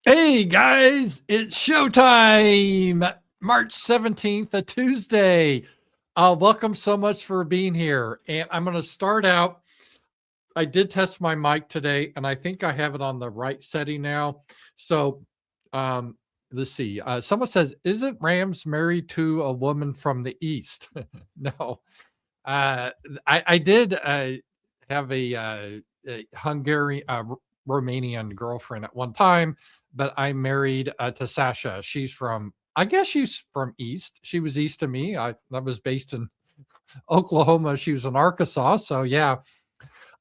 Hey guys, it's showtime. March 17th, a Tuesday. Welcome so much for being here. And I'm going to start out. I did test my mic today, and I think I have it on the right setting now. So um, let's see. Someone says, "Isn't Rams married to a woman from the East?" No. Uh, I did have a Hungarian, Romanian girlfriend at one time, but I married to Sasha. I guess she's from East. She was East of me. I was based in Oklahoma. She was in Arkansas. So yeah.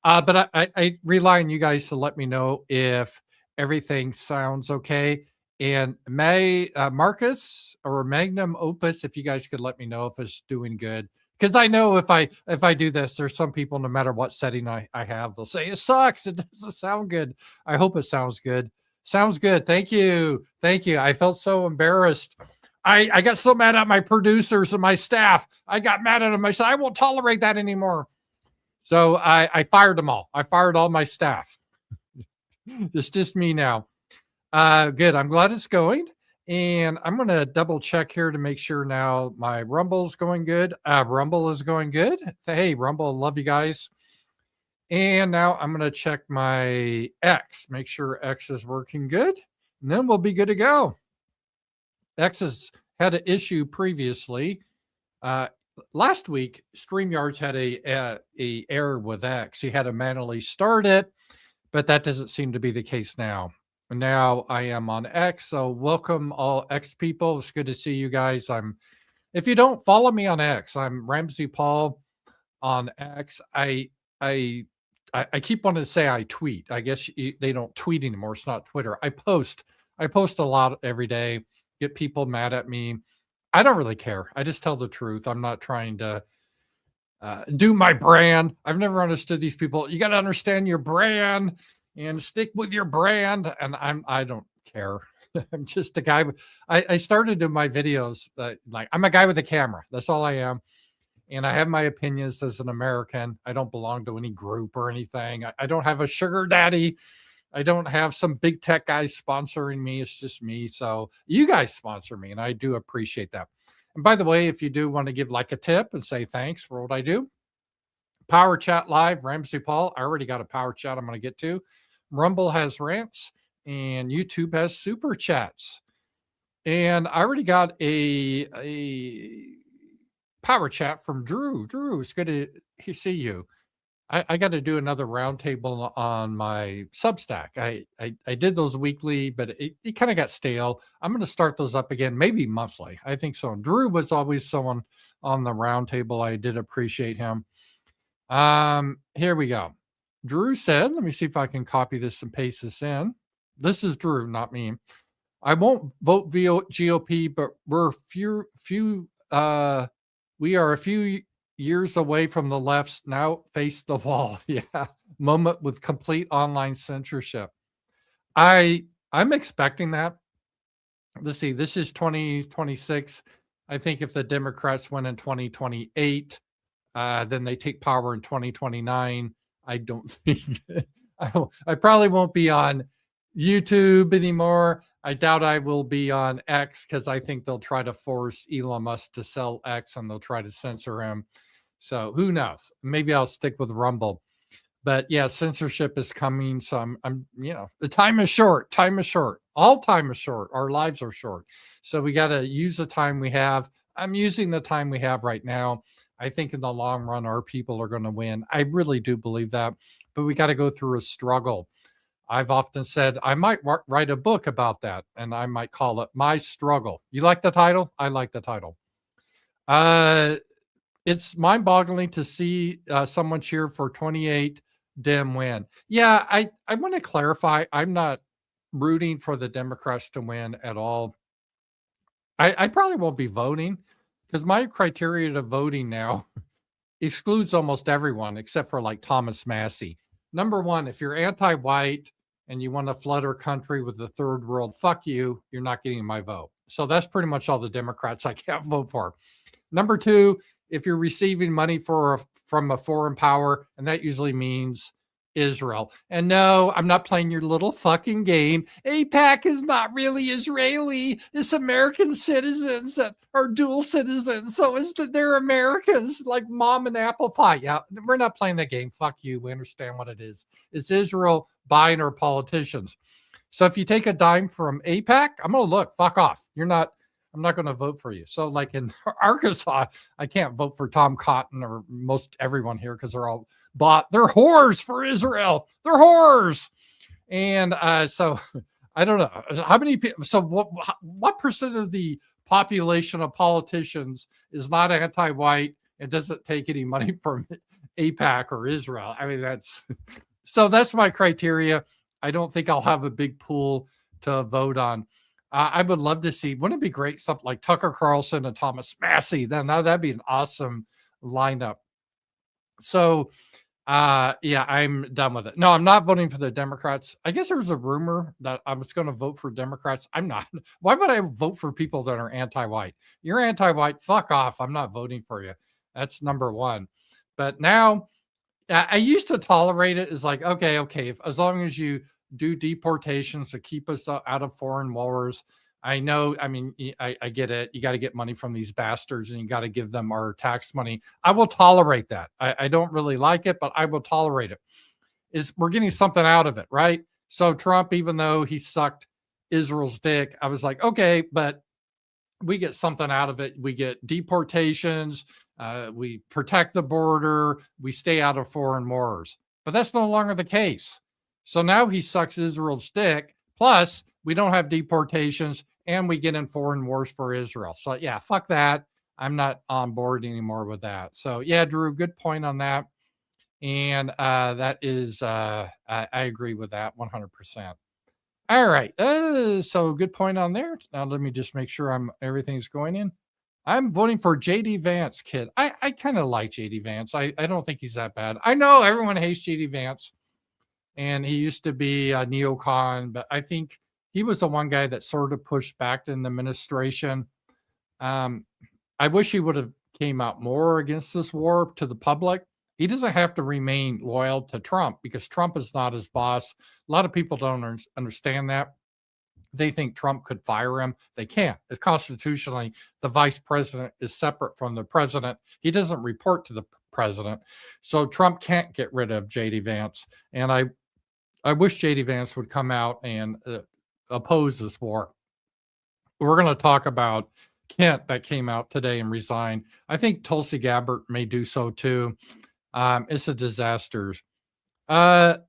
But I rely on you guys to let me know if everything sounds okay. And May Marcus or Magnum Opus, if you guys could let me know if it's doing good. Because I know if I do this, there's some people, no matter what setting I have, they'll say it sucks. It doesn't sound good. I hope it sounds good. Sounds good. Thank you. Thank you. I felt so embarrassed. I got so mad at my producers and my staff. I got mad at them. I said, I won't tolerate that anymore. So I fired them all. I fired all my staff. It's just me now. Good. I'm glad it's going. And I'm going to double check here to make sure now my Rumble's going good. Rumble is going good. Hey, Rumble, love you guys. And now I'm going to check my X, make sure X is working good. And then we'll be good to go. X has had an issue previously. Last week, StreamYards had a error with X. You had to manually start it, but that doesn't seem to be the case now. Now I am on X, so welcome all X people. It's good to see you guys. If you don't follow me on X, I'm RAMZPAUL on X. I keep wanting to say I tweet. I guess they don't tweet anymore. It's not Twitter. I post a lot every day. Get people mad at me. I don't really care. I just tell the truth. I'm not trying to do my brand. I've never understood these people. You got to understand your brand and stick with your brand. And I don't care. I'm just a guy. I started in my videos like I'm a guy with a camera. That's all I am. And I have my opinions as an American. I don't belong to any group or anything. I don't have a sugar daddy. I don't have some big tech guys sponsoring me. It's just me. So you guys sponsor me, and I do appreciate that. And by the way, if you do want to give like a tip and say thanks for what I do, Power Chat Live, Ramsey Paul. I already got a Power Chat I'm going to get to. Rumble has Rants, and YouTube has Super Chats. And I already got a Power Chat from Drew. Drew, it's good to see you. I got to do another roundtable on my Substack. I did those weekly, but it kind of got stale. I'm going to start those up again, maybe monthly. I think so. And Drew was always someone on the roundtable. I did appreciate him. Here we go. Drew said, let me see if I can copy this and paste this in. This is Drew, not me. I won't vote GOP, but we are a few years away from the left's now face the wall. Yeah. Moment with complete online censorship. I'm expecting that. Let's see, this is 2026. I think if the Democrats win in 2028, then they take power in 2029. I don't think I probably won't be on YouTube anymore. I doubt I will be on X because I think they'll try to force Elon Musk to sell X and they'll try to censor him. So who knows? Maybe I'll stick with Rumble. But yeah, censorship is coming. So I'm the time is short. Time is short. All time is short. Our lives are short. So we got to use the time we have. I'm using the time we have right now. I think in the long run, our people are going to win. I really do believe that. But we got to go through a struggle. I've often said I might write a book about that, and I might call it My Struggle. You like the title? I like the title. It's mind-boggling to see someone cheer for 28 Dem win. Yeah, I want to clarify. I'm not rooting for the Democrats to win at all. I probably won't be voting because my criteria to voting now excludes almost everyone except for like Thomas Massey. Number one, if you're anti-white and you want to flood our country with the third world, fuck you, you're not getting my vote. So that's pretty much all the Democrats I can't vote for. Number two, if you're receiving money from a foreign power, and that usually means Israel. And no, I'm not playing your little fucking game. AIPAC is not really Israeli. It's American citizens that are dual citizens. So it's that they're Americans like mom and apple pie. Yeah, we're not playing that game. Fuck you. We understand what it is. It's Israel buying our politicians. So if you take a dime from AIPAC, I'm going to look, fuck off. I'm not going to vote for you. So like in Arkansas, I can't vote for Tom Cotton or most everyone here because they're all bought. They're whores for Israel. They're whores. And so I don't know how many people. So what percent of the population of politicians is not anti-white and doesn't take any money from AIPAC or Israel? I mean, that's my criteria. I don't think I'll have a big pool to vote on. I would love to see, wouldn't it be great, something like Tucker Carlson and Thomas Massey? Then that'd be an awesome lineup. So, yeah, I'm done with it. No, I'm not voting for the Democrats. I guess there's a rumor that I was going to vote for Democrats. I'm not. Why would I vote for people that are anti-white? You're anti-white. Fuck off. I'm not voting for you. That's number one. But now, I used to tolerate it. It's like, okay, as long as you do deportations to keep us out of foreign wars. I know, I mean, I get it. You got to get money from these bastards and you got to give them our tax money. I will tolerate that. I don't really like it, but I will tolerate it. We're getting something out of it, right? So Trump, even though he sucked Israel's dick, I was like, okay, but we get something out of it. We get deportations. We protect the border. We stay out of foreign wars. But that's no longer the case. So now he sucks Israel's dick. Plus, we don't have deportations and we get in foreign wars for Israel. So, yeah, fuck that. I'm not on board anymore with that. So, yeah, Drew, good point on that. And that is, I agree with that 100%. All right. So, good point on there. Now, let me just make sure everything's going in. I'm voting for JD Vance, kid. I kind of like JD Vance. I don't think he's that bad. I know everyone hates JD Vance. And he used to be a neocon, but I think he was the one guy that sort of pushed back in the administration. I wish he would have came out more against this war to the public. He doesn't have to remain loyal to Trump because Trump is not his boss. A lot of people don't understand that. They think Trump could fire him. They can't. Constitutionally, the vice president is separate from the president. He doesn't report to the president. So Trump can't get rid of JD Vance. And I wish JD Vance would come out and oppose this war. We're going to talk about Kent that came out today and resigned. I think Tulsi Gabbard may do so too. It's a disaster. Rant,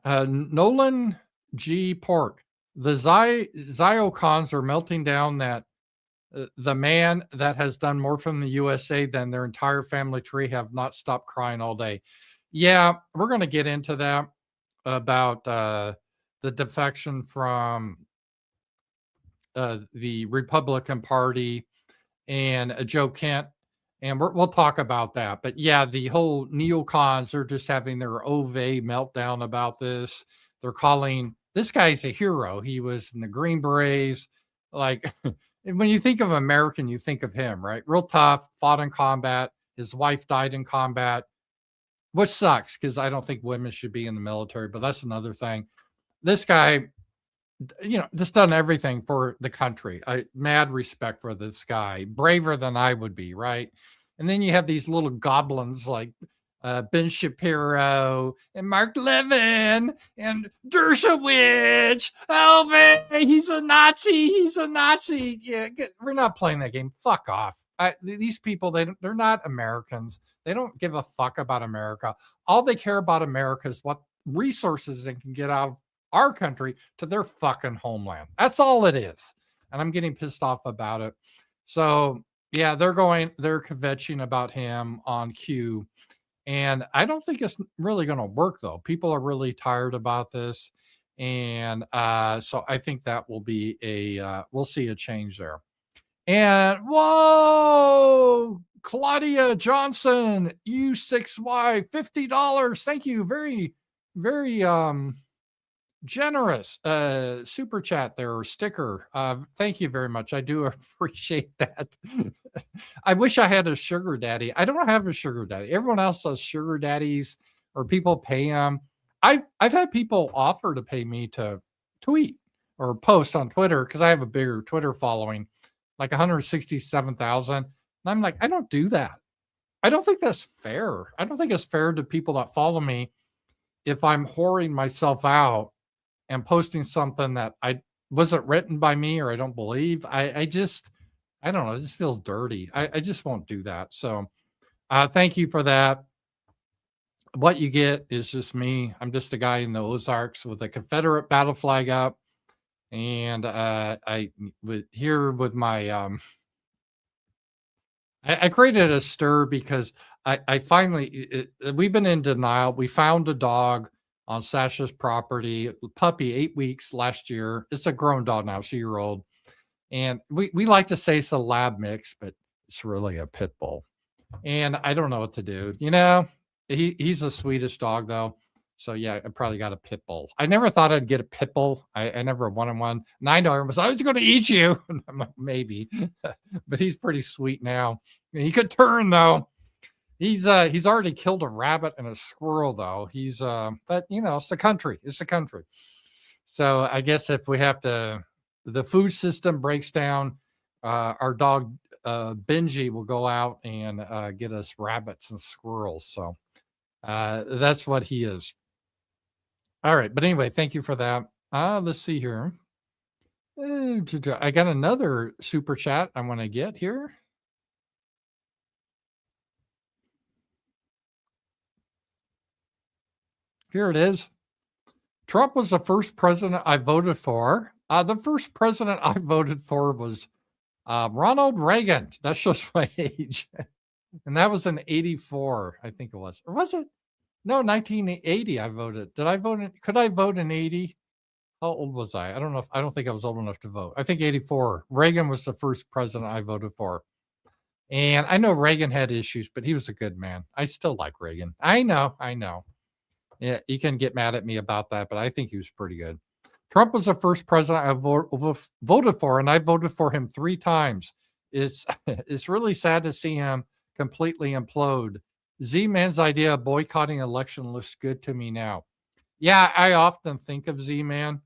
Nolan G. Pork. The Ziocons are melting down that the man that has done more from the USA than their entire family tree have not stopped crying all day. Yeah, we're going to get into that about the defection from the Republican Party and Joe Kent. And we'll talk about that. But yeah, the whole neocons are just having their Ove meltdown about this. They're calling this guy's a hero. He was in the Green Berets. Like when you think of American, you think of him, right? Real tough, fought in combat. His wife died in combat, which sucks because I don't think women should be in the military, but that's another thing. This guy, just done everything for the country. Mad respect for this guy, braver than I would be, right? And then you have these little goblins like Ben Shapiro and Mark Levin and Dershowitz. Oh, man, he's a Nazi. He's a Nazi. Yeah, we're not playing that game. Fuck off. These people, they're not Americans. They don't give a fuck about America. All they care about America is what resources they can get out of our country to their fucking homeland. That's all it is. And I'm getting pissed off about it. So, yeah, they're kvetching about him on Q. And I don't think it's really going to work, though. People are really tired about this. And so I think that will be we'll see a change there. And whoa, Claudia Johnson, U6Y, $50. Thank you. Very, very generous super chat there, or sticker. Thank you very much. I do appreciate that. I wish I had a sugar daddy. I don't have a sugar daddy. Everyone else has sugar daddies or people pay them. I've had people offer to pay me to tweet or post on Twitter because I have a bigger Twitter following, like 167,000. And I'm like, I don't do that. I don't think that's fair. I don't think it's fair to people that follow me if I'm whoring myself out and posting something that I wasn't written by me or I don't believe. I just, I don't know. I just feel dirty. I just won't do that. So thank you for that. What you get is just me. I'm just a guy in the Ozarks with a Confederate battle flag up. And I would here with my I created a stir because I finally we've been in denial. We found a dog on Sasha's property, puppy, 8 weeks last year. It's a grown dog now, 2-year old. And we like to say it's a lab mix, but it's really a pit bull. And I don't know what to do. You know, he's the sweetest dog though. So yeah, I probably got a pit bull. I never thought I'd get a pit bull. I never wanted one. And I know everyone was, I was going to eat you. I'm like, maybe, but he's pretty sweet now. He could turn though. He's already killed a rabbit and a squirrel though. But you know, it's the country. It's the country. So I guess if we have to, the food system breaks down, our dog Benji will go out and get us rabbits and squirrels. So that's what he is. All right. But anyway, thank you for that. Let's see here. I got another super chat I want to get here. Here it is. Trump was the first president I voted for. The first president I voted for was Ronald Reagan. That shows my age. And that was in 84, I think it was. Or was it? No, 1980 I voted. Did I vote? Could I vote in 80? How old was I? I don't know. I don't think I was old enough to vote. I think 84. Reagan was the first president I voted for. And I know Reagan had issues, but he was a good man. I still like Reagan. I know. Yeah, you can get mad at me about that, but I think he was pretty good. Trump was the first president I voted for, and I voted for him 3 times. It's really sad to see him completely implode. Z-Man's idea of boycotting election looks good to me now. Yeah, I often think of Z-Man,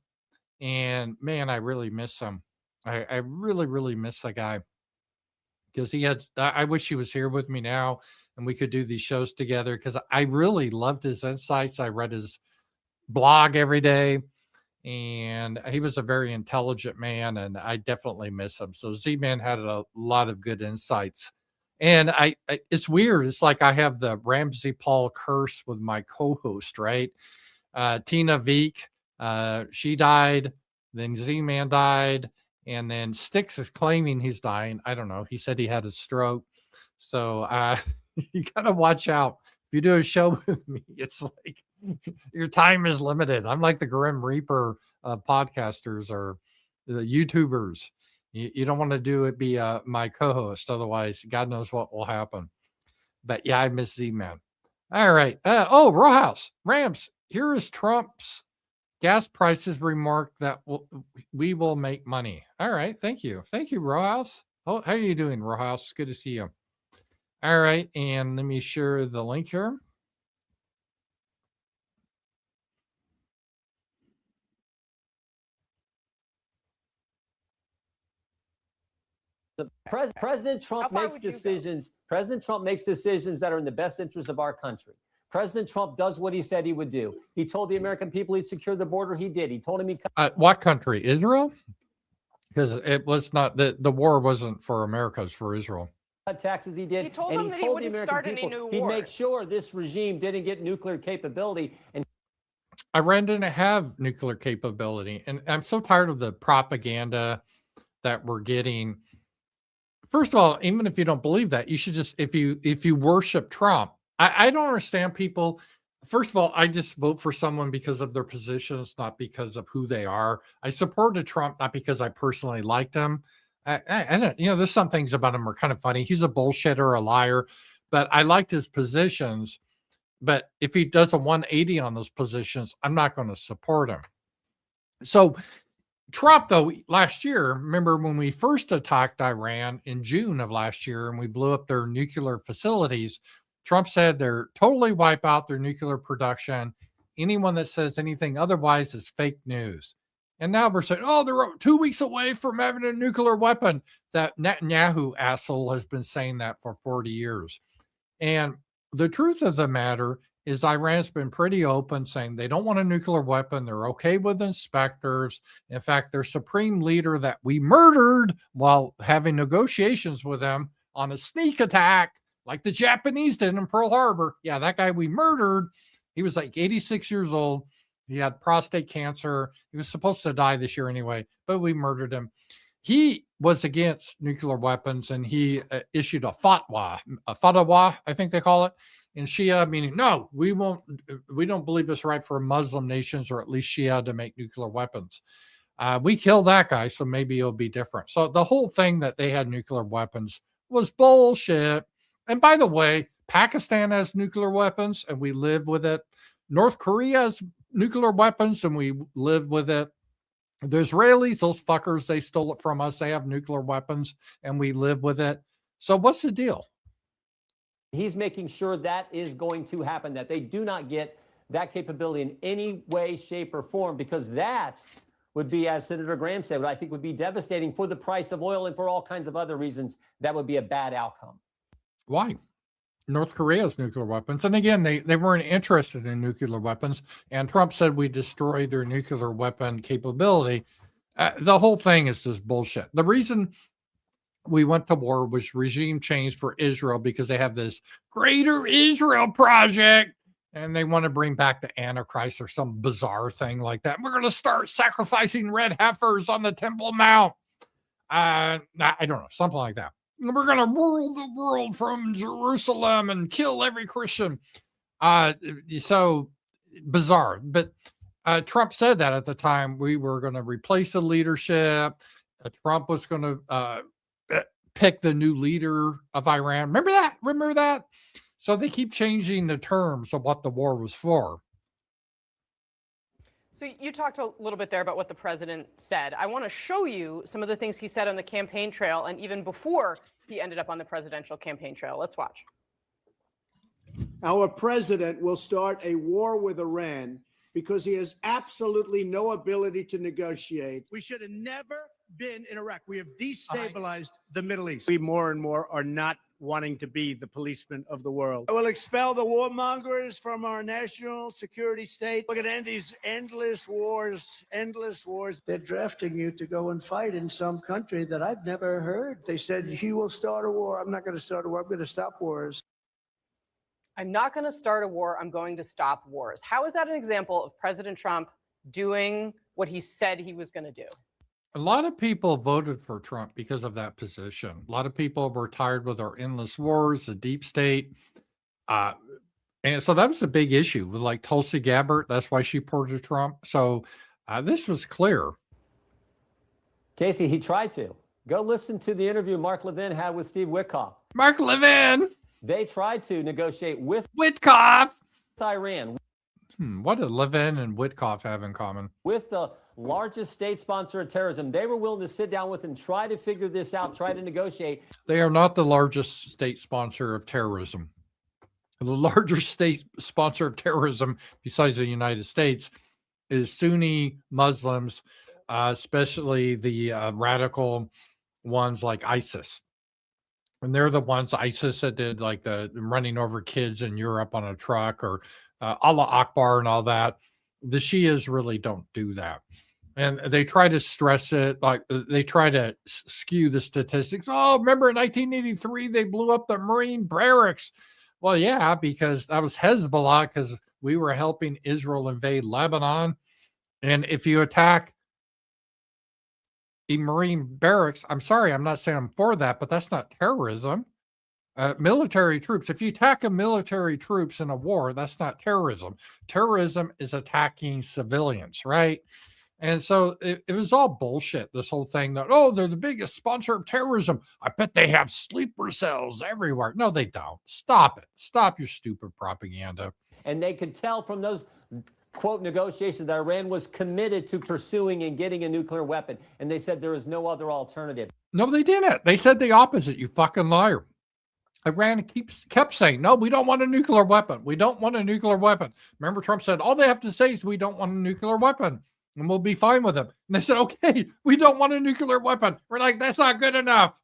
and man, I really miss him. I really, really miss that guy because I wish he was here with me now and we could do these shows together because I really loved his insights. I read his blog every day and he was a very intelligent man and I definitely miss him. So Z-Man had a lot of good insights. And it's weird. It's like I have the RAMZPAUL curse with my co-host, right? Tina Veek, she died. Then Z-Man died. And then Styx is claiming he's dying. I don't know. He said he had a stroke. So you got to watch out. If you do a show with me, it's like your time is limited. I'm like the Grim Reaper podcasters or the YouTubers. You don't want to do it be my co-host. Otherwise, God knows what will happen. But yeah, I miss Z-Man. All right. Rowhouse. Rams. Here is Trump's gas prices remark that we will make money. All right. Thank you. Thank you, Rowhouse. Oh, how are you doing, Rowhouse? Good to see you. All right. And let me share the link here. President Trump makes decisions. President Trump makes decisions that are in the best interest of our country. President Trump does what he said he would do. He told the American people he'd secure the border. He did. He told him he. What country? Israel? Because it was not the war wasn't for America; it's for Israel. Taxes he did. He told them that he wouldn't start any new wars. He'd make sure this regime didn't get nuclear capability. And Iran didn't have nuclear capability, and I'm so tired of the propaganda that we're getting. First of all, even if you don't believe that, you should just if you worship Trump. I don't understand people. First of all, I just vote for someone because of their positions, not because of who they are. I supported Trump not because I personally liked him. I don't, there's some things about him are kind of funny. He's a bullshitter, a liar, but I liked his positions. But if he does a 180 on those positions, I'm not going to support him. So Trump, though, last year, remember when we first attacked Iran in June of last year and we blew up their nuclear facilities, Trump said they're totally wipe out their nuclear production. Anyone that says anything otherwise is fake news. And now we're saying, oh, they're 2 weeks away from having a nuclear weapon. That Netanyahu asshole has been saying that for 40 years. And the truth of the matter is Iran's been pretty open, saying they don't want a nuclear weapon. They're okay with inspectors. In fact, their supreme leader that we murdered while having negotiations with them on a sneak attack, like the Japanese did in Pearl Harbor. Yeah, that guy we murdered. He was like 86 years old. He had prostate cancer. He was supposed to die this year anyway, but we murdered him. He was against nuclear weapons, and he issued a fatwa, I think they call it, in Shia, meaning, no, we don't believe it's right for Muslim nations, or at least Shia, to make nuclear weapons. We killed that guy, so maybe it'll be different. So the whole thing that they had nuclear weapons was bullshit. And by the way, Pakistan has nuclear weapons, and we live with it. North Korea has nuclear weapons, and we live with it. The Israelis, those fuckers, they stole it from us. They have nuclear weapons, and we live with it. So what's the deal? He's making sure that is going to happen, that they do not get that capability in any way, shape, or form, because that would be, as Senator Graham said, what I think would be devastating for the price of oil and for all kinds of other reasons. That would be a bad outcome. Why? North Korea's nuclear weapons. And again, they weren't interested in nuclear weapons. And Trump said we destroyed their nuclear weapon capability. The whole thing is just bullshit. The reason we went to war was regime change for Israel, because they have this Greater Israel Project, and they want to bring back the Antichrist or some bizarre thing like that. We're going to start sacrificing red heifers on the Temple Mount. I don't know, something like that. We're going to rule the world from Jerusalem and kill every Christian. So bizarre. But Trump said that at the time we were going to replace the leadership. Trump was going to pick the new leader of Iran. Remember that? So they keep changing the terms of what the war was for. So you talked a little bit there about what the president said. I want to show you some of the things he said on the campaign trail, and even before he ended up on the presidential campaign trail. Let's watch. Our president will start a war with Iran because he has absolutely no ability to negotiate. We should have never been in Iraq. We have destabilized the Middle East. We more and more are not wanting to be the policeman of the world. I will expel the warmongers from our national security state. We're going to end these endless wars. They're drafting you to go and fight in some country that I've never heard. They said, he will start a war. I'm not going to start a war. I'm going to stop wars. I'm not going to start a war. I'm going to stop wars. How is that an example of President Trump doing what he said he was going to do? A lot of people voted for Trump because of that position. A lot of people were tired with our endless wars, the deep state. And so that was a big issue with like Tulsi Gabbard. That's why she supported Trump. So this was clear. Casey, he tried to. Go listen to the interview Mark Levin had with Steve Witkoff. Mark Levin. They tried to negotiate with Witkoff. Iran. What do Levin and Witkoff have in common? With the largest state sponsor of terrorism. They were willing to sit down with and try to figure this out, try to negotiate. They are not the largest state sponsor of terrorism. The largest state sponsor of terrorism, besides the United States, is Sunni Muslims, especially the radical ones like ISIS. And they're the ones, ISIS, that did like the running over kids in Europe on a truck, or Allah Akbar and all that. The Shias really don't do that. And they try to stress it, like they try to skew the statistics. Oh, remember in 1983, they blew up the Marine barracks. Well, yeah, because that was Hezbollah, because we were helping Israel invade Lebanon. And if you attack a Marine barracks, I'm sorry, I'm not saying I'm for that, but that's not terrorism. Military troops, if you attack military troops in a war, that's not terrorism. Terrorism is attacking civilians, right? And so it was all bullshit, this whole thing that, oh, they're the biggest sponsor of terrorism. I bet they have sleeper cells everywhere. No, they don't. Stop it. Stop your stupid propaganda. And they could tell from those, quote, negotiations that Iran was committed to pursuing and getting a nuclear weapon. And they said there is no other alternative. No, they didn't. They said the opposite, you fucking liar. Iran kept saying, no, we don't want a nuclear weapon. We don't want a nuclear weapon. Remember, Trump said, all they have to say is we don't want a nuclear weapon and we'll be fine with them. And they said, okay, we don't want a nuclear weapon. We're like, that's not good enough.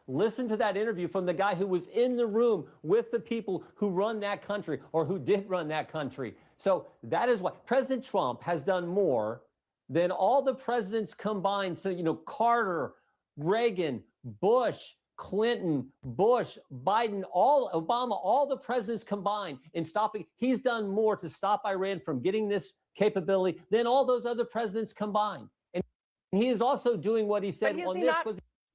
Listen to that interview from the guy who was in the room with the people who run that country or who did run that country. So that is why President Trump has done more than all the presidents combined. So, Carter, Reagan, Bush, Clinton, Bush, Biden, Obama, all the presidents combined in stopping. He's done more to stop Iran from getting this capability than all those other presidents combined. And he is also doing what he said on this.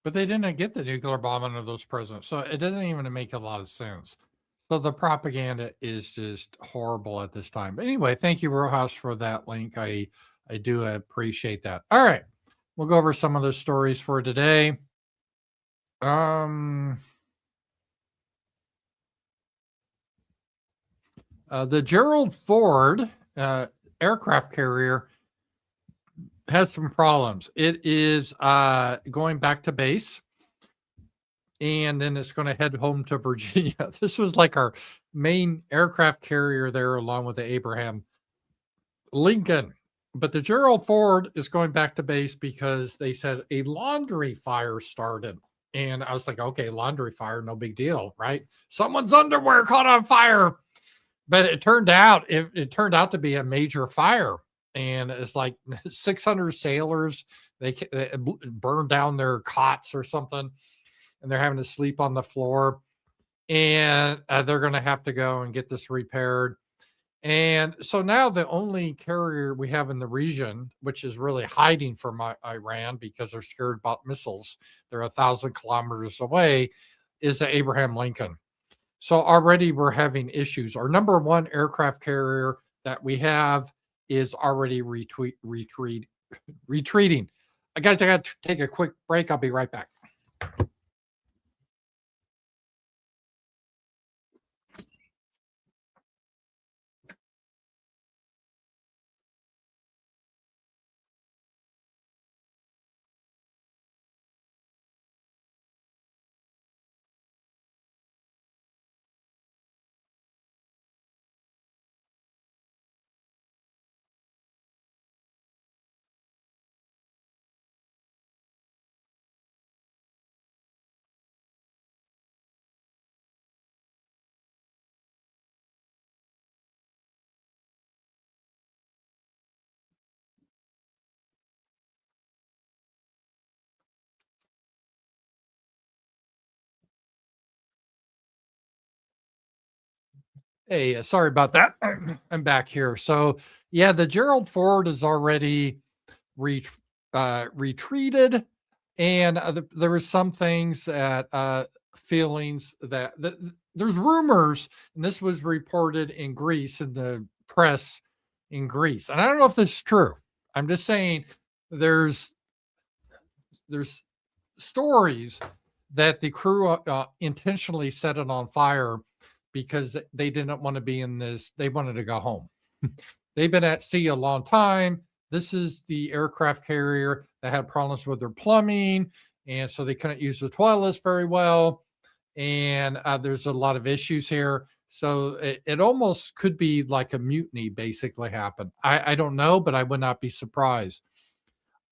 But they didn't get the nuclear bomb under those presidents. So it doesn't even make a lot of sense. So the propaganda is just horrible at this time. But anyway, thank you, Rojas, for that link. I do appreciate that. All right. We'll go over some of the stories for today. The Gerald Ford aircraft carrier has some problems. It is going back to base, and then it's going to head home to Virginia. This was like our main aircraft carrier there, along with the Abraham Lincoln. But the Gerald Ford is going back to base because they said a laundry fire started. And I was like, okay, laundry fire, no big deal, right? Someone's underwear caught on fire. But it turned out, it turned out to be a major fire. And it's like 600 sailors, they burned down their cots or something. And they're having to sleep on the floor. And they're going to have to go and get this repaired. And so now the only carrier we have in the region, which is really hiding from Iran because they're scared about missiles, they're 1,000 kilometers away, is the Abraham Lincoln. So already we're having issues. Our number one aircraft carrier that we have is already retreating. Guys, I got to take a quick break. I'll be right back. Hey, sorry about that. I'm back here. So, yeah, the Gerald Ford is already retreated, and there were some things that feelings that there's rumors, and this was reported in Greece in the press in Greece, and I don't know if this is true. I'm just saying there's stories that the crew intentionally set it on fire because they didn't want to be in this. They wanted to go home. They've been at sea a long time. This is the aircraft carrier that had problems with their plumbing, and so they couldn't use the toilets very well. And there's a lot of issues here. So it almost could be like a mutiny basically happened. I don't know, but I would not be surprised.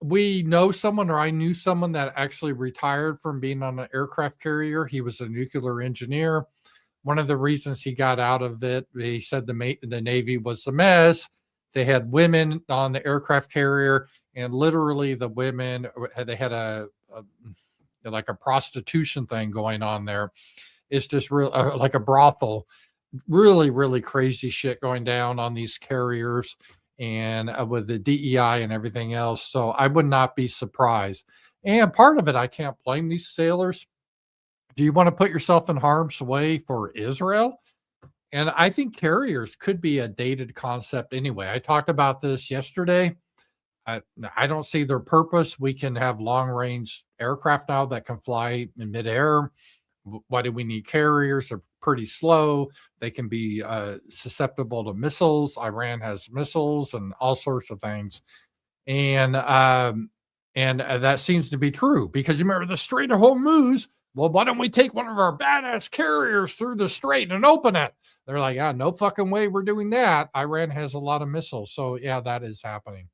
We know someone, or I knew someone that actually retired from being on an aircraft carrier. He was a nuclear engineer. One of the reasons he got out of it, he said the Navy was a mess. They had women on the aircraft carrier, and literally the women, they had like a prostitution thing going on there. It's just real like a brothel. Really, really crazy shit going down on these carriers, and with the DEI and everything else. So I would not be surprised. And part of it, I can't blame these sailors. Do you want to put yourself in harm's way for Israel? And I think carriers could be a dated concept anyway. I talked about this yesterday. I don't see their purpose. We can have long-range aircraft now that can fly in midair. Why do we need carriers? They're pretty slow. They can be susceptible to missiles. Iran has missiles and all sorts of things. And that seems to be true because you remember the Strait of Hormuz well, why don't we take one of our badass carriers through the strait and open it? They're like, yeah, no fucking way we're doing that. Iran has a lot of missiles. So yeah, that is happening.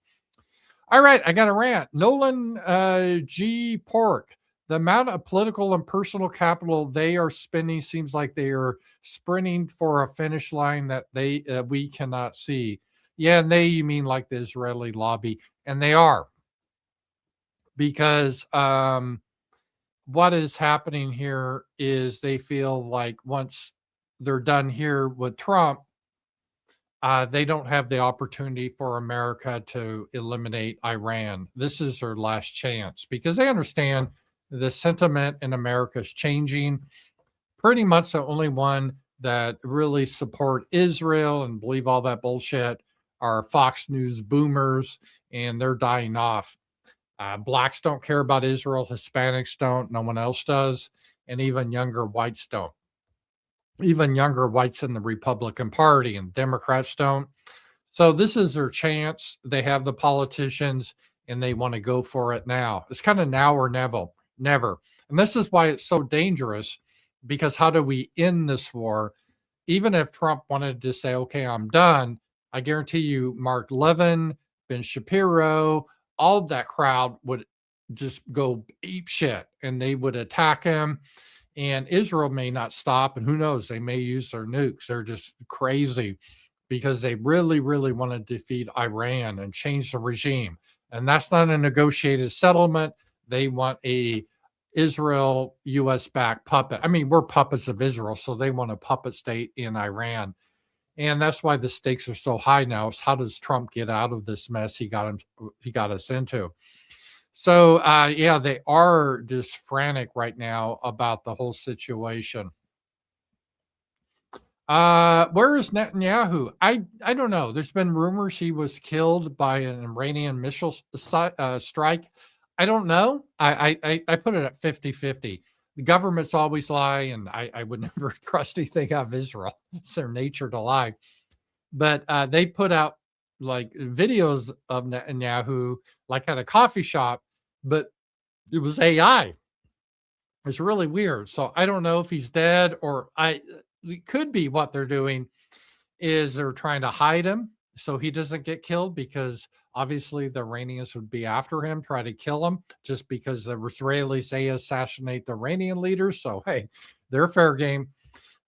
All right, I got a rant. Nolan G. Pork. The amount of political and personal capital they are spending seems like they are sprinting for a finish line that we cannot see. Yeah, and you mean like the Israeli lobby, and they are, because what is happening here is they feel like once they're done here with Trump, they don't have the opportunity for America to eliminate Iran. This is their last chance because they understand the sentiment in America is changing. Pretty much the only one that really support Israel and believe all that bullshit are Fox News boomers, and they're dying off. Blacks don't care about Israel. Hispanics don't. No one else does. And even younger whites don't. Even younger whites in the Republican Party, and Democrats don't. So this is their chance. They have the politicians and they want to go for it now. It's kind of now or never. And this is why it's so dangerous, because how do we end this war? Even if Trump wanted to say, okay, I'm done, I guarantee you Mark Levin, Ben Shapiro, all that crowd would just go ape shit and they would attack him. And Israel may not stop, and who knows, they may use their nukes. They're just crazy because they really, really want to defeat Iran and change the regime. And that's not a negotiated settlement. They want a Israel US backed puppet. I mean, we're puppets of Israel, so they want a puppet state in Iran. And that's why the stakes are so high now, is how does Trump get out of this mess he got us into? So, yeah, they are just frantic right now about the whole situation. Where is Netanyahu? I don't know. There's been rumors he was killed by an Iranian missile strike. I don't know. I put it at 50-50. The governments always lie, and I would never trust anything out of Israel. It's their nature to lie. But they put out like videos of Netanyahu, like at a coffee shop, but it was AI. It's really weird. So I don't know if he's dead, or it could be what they're doing is they're trying to hide him so he doesn't get killed, because obviously the Iranians would be after him, try to kill him, just because the Israelis, they assassinate the Iranian leaders. So, hey, they're fair game.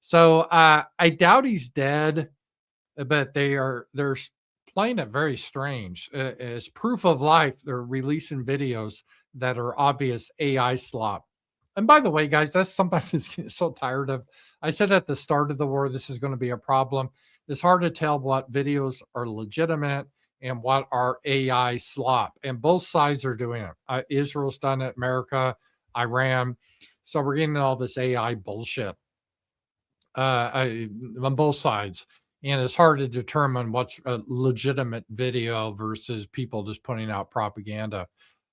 So I doubt he's dead, but they're playing it very strange. As proof of life, they're releasing videos that are obvious AI slop. And by the way, guys, that's something I'm just getting so tired of. I said at the start of the war, this is going to be a problem. It's hard to tell what videos are legitimate and what are AI slop. And both sides are doing it. Israel's done it, America, Iran. So we're getting all this AI bullshit on both sides. And it's hard to determine what's a legitimate video versus people just putting out propaganda.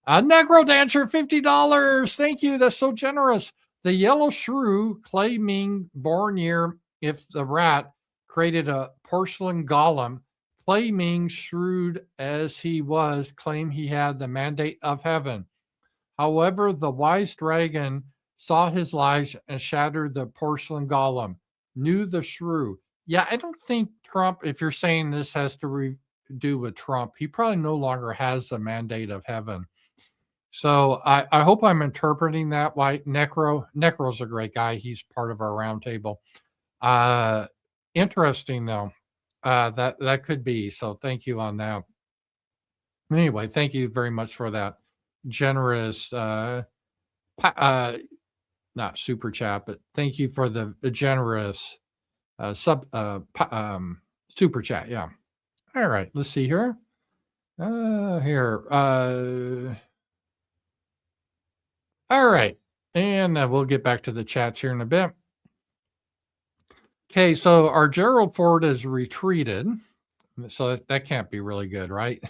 Negro Dancer, $50. Thank you. That's so generous. The yellow shrew claiming born year if the rat created a porcelain golem, claiming shrewd as he was, claim he had the mandate of heaven. However, the wise dragon saw his lies and shattered the porcelain golem, knew the shrew. Yeah, I don't think Trump, if you're saying this has to do with Trump, he probably no longer has the mandate of heaven. So I hope I'm interpreting that right. Necro's a great guy. He's part of our roundtable. Interesting though. That could be. So thank you on that. Anyway, thank you very much for that generous not super chat, but thank you for the generous super chat. Yeah. All right, let's see here. All right, and we'll get back to the chats here in a bit. Okay, so our Gerald Ford has retreated, so that can't be really good, right?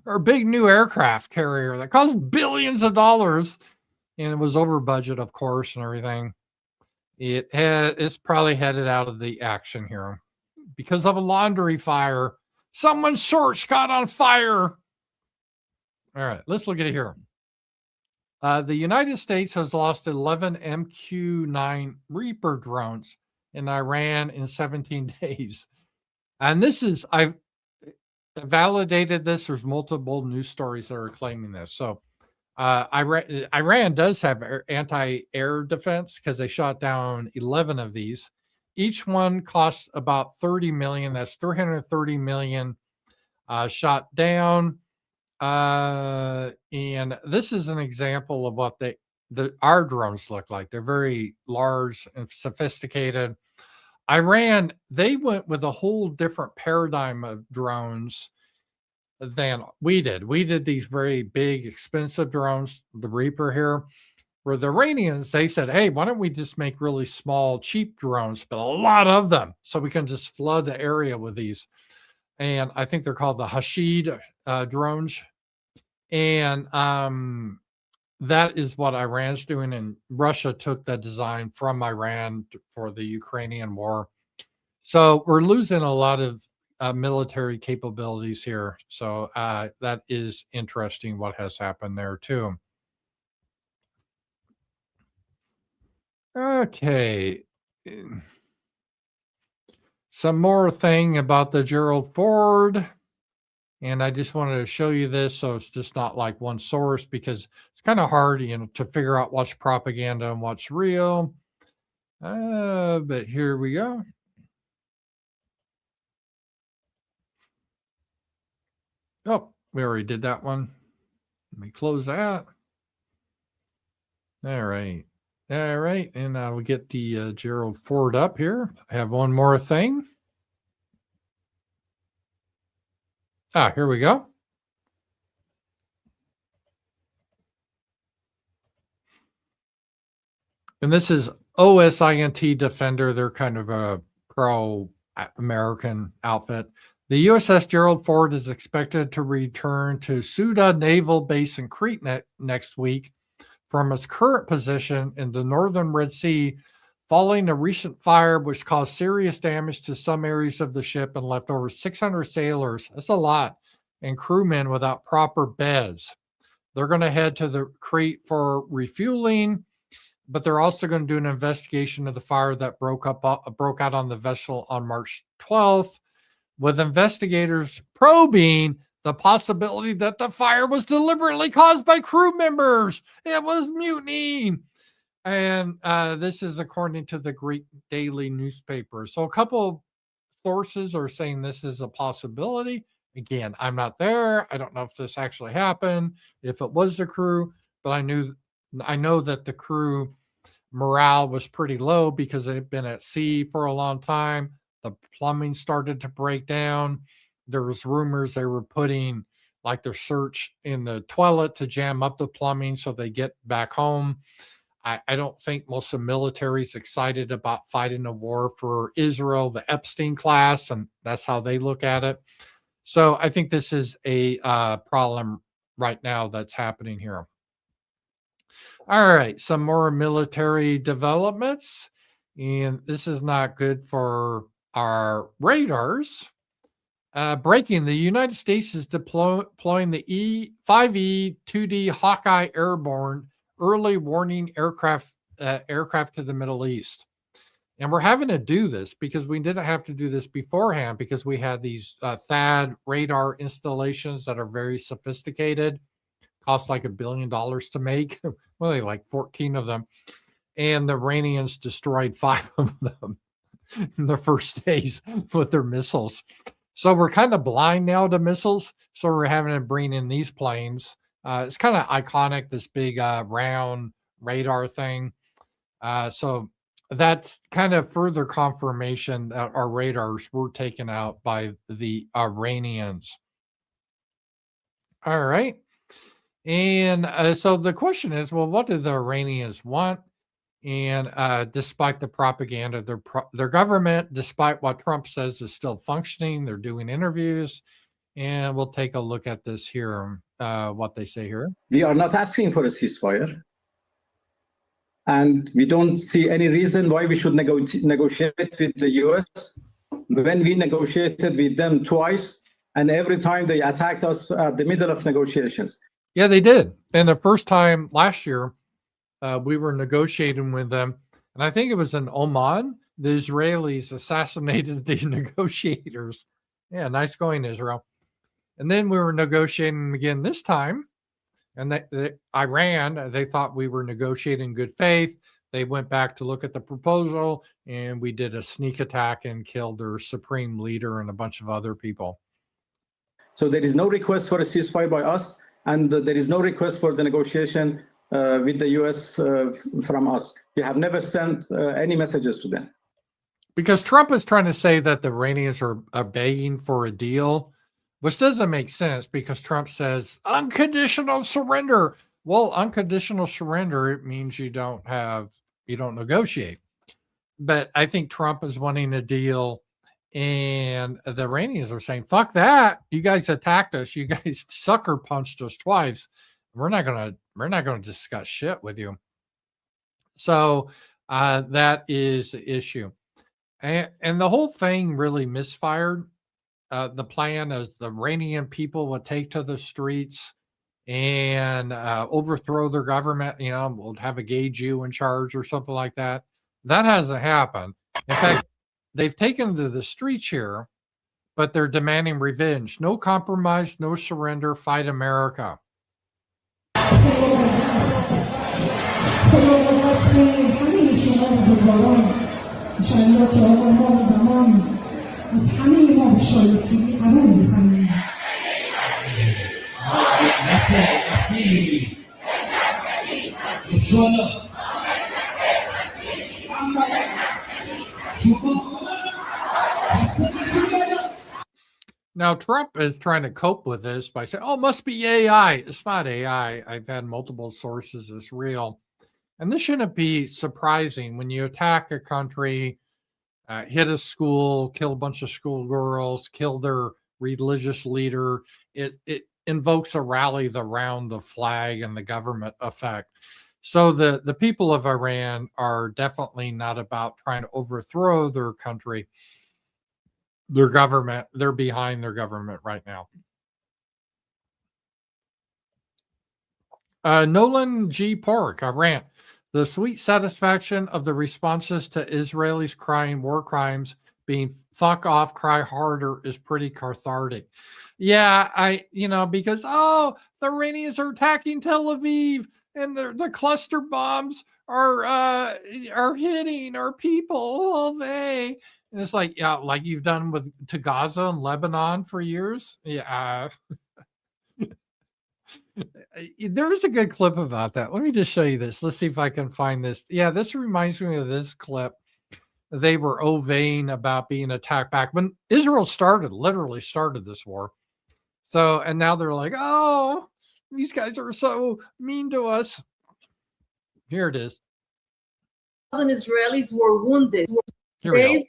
Our big new aircraft carrier that cost billions of dollars, and it was over budget, of course, and everything. It's probably headed out of the action here because of a laundry fire. Someone's shorts caught on fire. All right, let's look at it here. The United States has lost 11 MQ-9 Reaper drones in Iran in 17 days. And this is, I've validated this. There's multiple news stories that are claiming this. So Iran does have anti-air defense because they shot down 11 of these. Each one costs about 30 million. That's 330 million shot down. And this is an example of what our drones look like. They're very large and sophisticated. Iran, they went with a whole different paradigm of drones than we did. We did these very big, expensive drones, the Reaper here, where the Iranians, they said, hey, why don't we just make really small, cheap drones, but a lot of them, so we can just flood the area with these. And I think they're called the Hashid drones. And that is what Iran's doing. And Russia took the design from Iran for the Ukrainian war. So we're losing a lot of military capabilities here. So that is interesting what has happened there too. Okay. Some more thing about the Gerald Ford. And I just wanted to show you this so it's just not like one source, because it's kind of hard, to figure out what's propaganda and what's real. But here we go. Oh, we already did that one. Let me close that. All right. All right. And we'll get the Gerald Ford up here. I have one more thing. Here we go. And this is OSINT Defender. They're kind of a pro-American outfit. The USS Gerald Ford is expected to return to Suda Naval Base in Crete next week from its current position in the northern Red Sea, following a recent fire which caused serious damage to some areas of the ship and left over 600 sailors, that's a lot, and crewmen without proper beds. They're going to head to the Crete for refueling, but they're also going to do an investigation of the fire that broke out on the vessel on March 12th, with investigators probing the possibility that the fire was deliberately caused by crew members. It was mutiny. And this is according to the Greek daily newspaper. So a couple sources are saying this is a possibility. Again, I'm not there. I don't know if this actually happened, if it was the crew, but I know that the crew morale was pretty low because they've been at sea for a long time. The plumbing started to break down. There was rumors they were putting like their search in the toilet to jam up the plumbing so they get back home. I don't think most of the military is excited about fighting a war for Israel, the Epstein class, and that's how they look at it. So I think this is a problem right now that's happening here. All right, some more military developments. And this is not good for our radars. Breaking, the United States is deploying the 5E-2D Hawkeye airborne early warning aircraft to the Middle East. And we're having to do this because we didn't have to do this beforehand because we had these THAAD radar installations that are very sophisticated, cost like $1 billion to make, well, like 14 of them. And the Iranians destroyed 5 of them in the first days with their missiles. So we're kind of blind now to missiles. So we're having to bring in these planes. It's kind of iconic, this big round radar thing. So that's kind of further confirmation that our radars were taken out by the Iranians. All right. And so the question is, well, what do the Iranians want? And despite the propaganda, their government, despite what Trump says, is still functioning. They're doing interviews. And we'll take a look at this here, what they say here. We are not asking for a ceasefire. And we don't see any reason why we should negotiate with the US. When we negotiated with them twice, and every time they attacked us at the middle of negotiations. Yeah, they did. And the first time last year, we were negotiating with them, and I think it was in Oman. The Israelis assassinated the negotiators. Yeah, nice going, Israel. And then we were negotiating again this time, and Iran, they thought we were negotiating in good faith. They went back to look at the proposal, and we did a sneak attack and killed their supreme leader and a bunch of other people. So there is no request for a ceasefire by us, and there is no request for the negotiation with the U.S. From us. We have never sent any messages to them. Because Trump is trying to say that the Iranians are begging for a deal, which doesn't make sense because Trump says unconditional surrender. Well, unconditional surrender, it means you don't negotiate. But I think Trump is wanting a deal, and the Iranians are saying, fuck that. You guys attacked us. You guys sucker punched us twice. We're not gonna discuss shit with you. So that is the issue. And the whole thing really misfired. The plan is the Iranian people would take to the streets and overthrow their government. We'll have a gay Jew in charge or something like that. That hasn't happened. In fact, they've taken to the streets here, but they're demanding revenge. No compromise, no surrender, fight America. Now, Trump is trying to cope with this by saying, oh, it must be AI. It's not AI. I've had multiple sources. It's real. And this shouldn't be surprising when you attack a country, hit a school, kill a bunch of schoolgirls, kill their religious leader. It invokes a rally around the flag and the government effect. So the people of Iran are definitely not about trying to overthrow their country, their government. They're behind their government right now. Nolan G. Park, a rant. The sweet satisfaction of the responses to Israelis crying war crimes being fuck off, cry harder is pretty cathartic. Yeah, because, the Iranians are attacking Tel Aviv and the cluster bombs are hitting our people all day. And it's like, yeah, like you've done to Gaza and Lebanon for years. Yeah. There was a good clip about that. Let me just show you this. Let's see if I can find this. Yeah, this reminds me of this clip. They were ovaying about being attacked back when Israel literally started this war. So, and now they're like, oh, these guys are so mean to us. Here it is. Israelis were wounded. Here we go.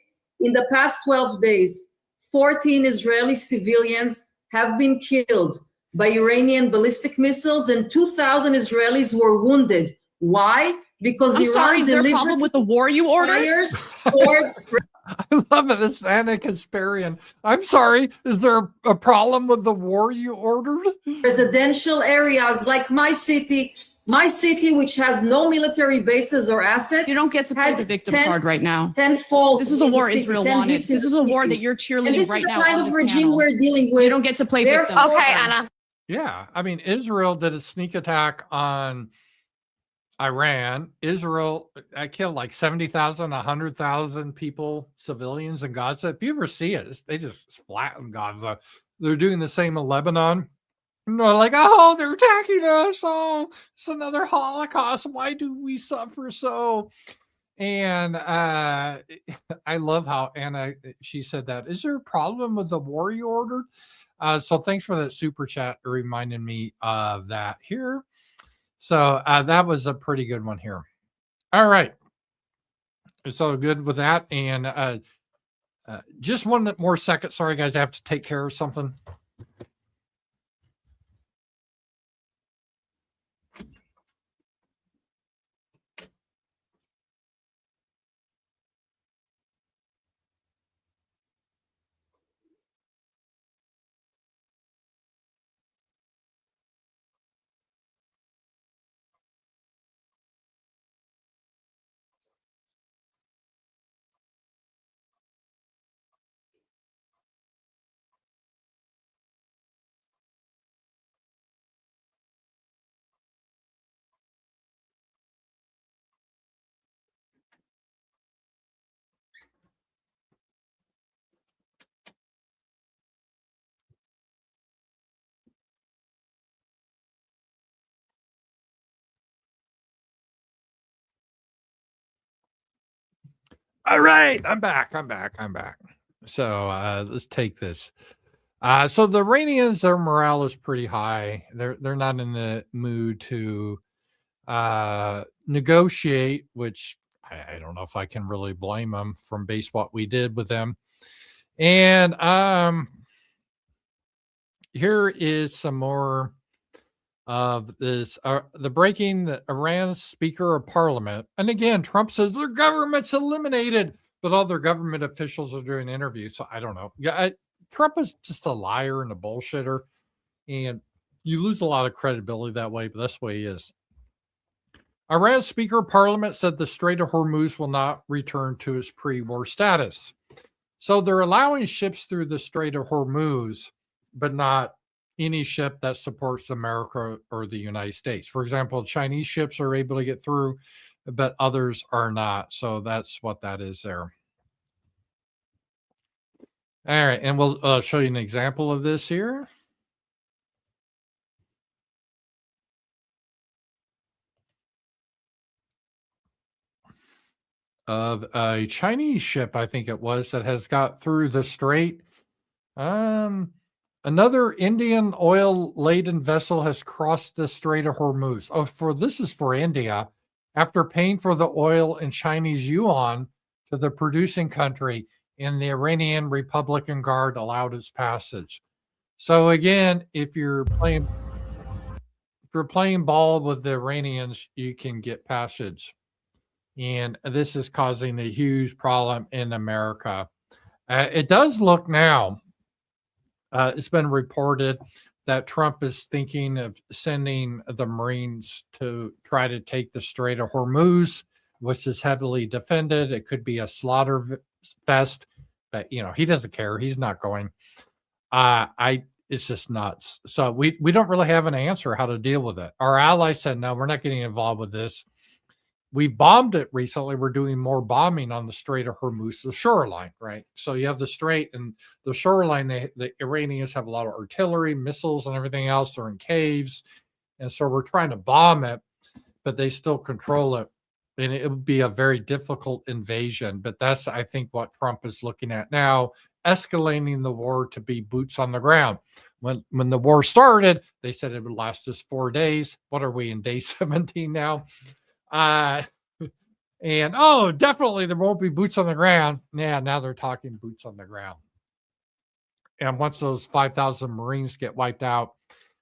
In the past 12 days, 14 Israeli civilians have been killed by Iranian ballistic missiles, and 2,000 Israelis were wounded. Why? Because I'm sorry, is there a problem with the war you ordered? I love it. It's Anna Kasparian. I'm sorry. Is there a problem with the war you ordered? Residential areas like my city, which has no military bases or assets. You don't get to play the victim card right now. Tenfold. This is a war Israel wanted. This is a war that you're cheerleading right now. This is the kind of regime we're dealing with. You don't get to play victim. Okay, Anna. Yeah. I mean, Israel did a sneak attack on Iran. Israel killed like 70,000, 100,000 people, civilians in Gaza. If you ever see it, they just flatten Gaza. They're doing the same in Lebanon. And they're like, oh, they're attacking us. Oh, it's another Holocaust. Why do we suffer so? And I love how Anna, she said that. Is there a problem with the war you ordered? So thanks for that super chat reminding me of that here. So that was a pretty good one here. All right. So good with that. And just one more second. Sorry, guys. I have to take care of something. All right, I'm back. So let's take this. So the Iranians, their morale is pretty high. They're not in the mood to negotiate, which I don't know if I can really blame them from base what we did with them. And here is some more of this. The breaking the Iran's Speaker of Parliament. And again, Trump says their government's eliminated, but all their government officials are doing interviews. So I don't know. Yeah, Trump is just a liar and a bullshitter. And you lose a lot of credibility that way, but that's the way he is. Iran's Speaker of Parliament said the Strait of Hormuz will not return to its pre-war status. So they're allowing ships through the Strait of Hormuz, but not any ship that supports America or the United States. For example, Chinese ships are able to get through, but others are not. So that's what that is there. All right, and we'll show you an example of this here. Of a Chinese ship, I think it was, that has got through the strait. Another Indian oil-laden vessel has crossed the Strait of Hormuz. This is for India. After paying for the oil in Chinese yuan to the producing country, and the Iranian Republican Guard allowed its passage. So again, if you're playing ball with the Iranians, you can get passage. And this is causing a huge problem in America. It does look now, it's been reported that Trump is thinking of sending the Marines to try to take the Strait of Hormuz, which is heavily defended. It could be a slaughter fest, but he doesn't care. He's not going. It's just nuts. So we don't really have an answer how to deal with it. Our allies said, no, we're not getting involved with this. We bombed it recently. We're doing more bombing on the Strait of Hormuz, the shoreline, right? So you have the strait and the shoreline. The Iranians have a lot of artillery, missiles, and everything else. They're in caves. And so we're trying to bomb it, but they still control it. And it would be a very difficult invasion. But that's, I think, what Trump is looking at now, escalating the war to be boots on the ground. When the war started, they said it would last us 4 days. What are we in day 17 now? Definitely there won't be boots on the ground. Yeah, now they're talking boots on the ground. And once those 5,000 Marines get wiped out,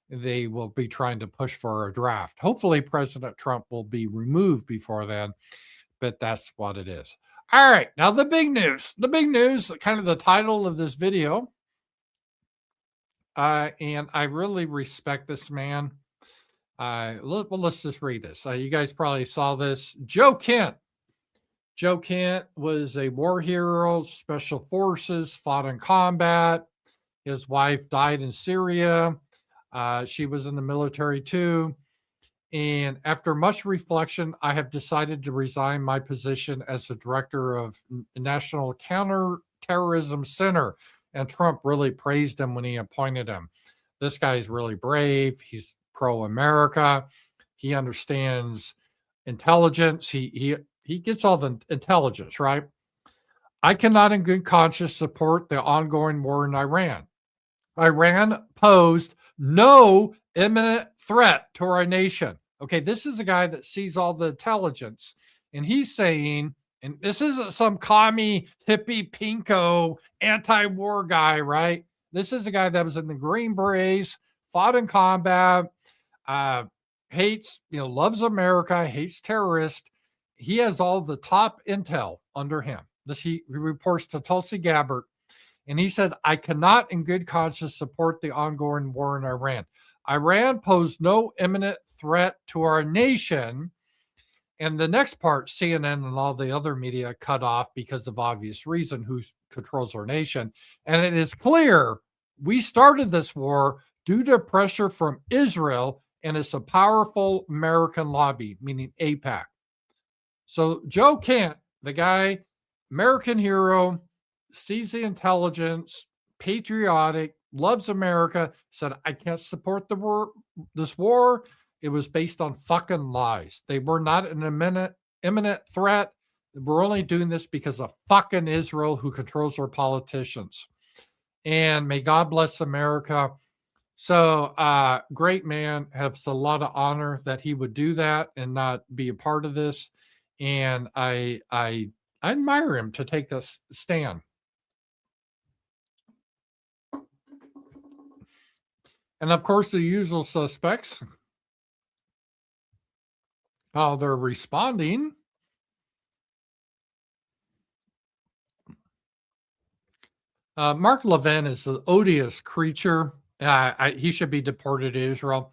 they will be trying to push for a draft. Hopefully President Trump will be removed before then, but that's what it is. All right, now the big news, kind of the title of this video. And I really respect this man. Let's just read this. You guys probably saw this. Joe Kent was a war hero, special forces, fought in combat. His wife died in Syria. She was in the military too. And after much reflection, I have decided to resign my position as the director of National Counterterrorism Center. And Trump really praised him when he appointed him. This guy's really brave. He's pro-America. He understands intelligence. He gets all the intelligence, right? I cannot in good conscience support the ongoing war in Iran. Iran posed no imminent threat to our nation. Okay, this is a guy that sees all the intelligence, and he's saying, and this isn't some commie, hippie, pinko, anti-war guy, right? This is a guy that was in the Green Berets, fought in combat, hates, loves America, hates terrorists. He has all the top intel under him. He reports to Tulsi Gabbard, and he said, I cannot in good conscience support the ongoing war in Iran. Iran posed no imminent threat to our nation. And the next part, CNN and all the other media cut off because of obvious reason, who controls our nation. And it is clear we started this war due to pressure from Israel, and it's a powerful American lobby, meaning AIPAC. So Joe Kent, the guy, American hero, sees the intelligence, patriotic, loves America, said, I can't support this war. It was based on fucking lies. They were not an imminent threat. We're only doing this because of fucking Israel, who controls our politicians. And may God bless America. So, great man, has a lot of honor that he would do that and not be a part of this. And I admire him to take this stand. And of course, the usual suspects, how they're responding. Mark Levin is an odious creature. He should be deported to Israel.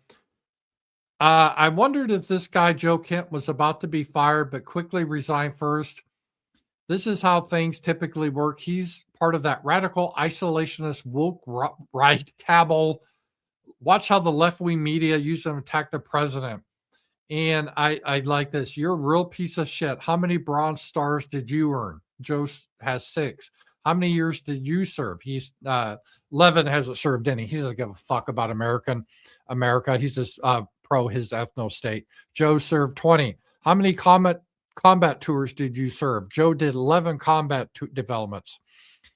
I wondered if this guy, Joe Kent, was about to be fired, but quickly resigned first. This is how things typically work. He's part of that radical isolationist woke right cabal. Watch how the left-wing media use them to attack the president. And I like this. You're a real piece of shit. How many Bronze Stars did you earn? Joe has 6. How many years did you serve? Levin hasn't served any. He doesn't give a fuck about America. He's just pro his ethno state. Joe served 20. How many combat tours did you serve? Joe did 11 combat developments.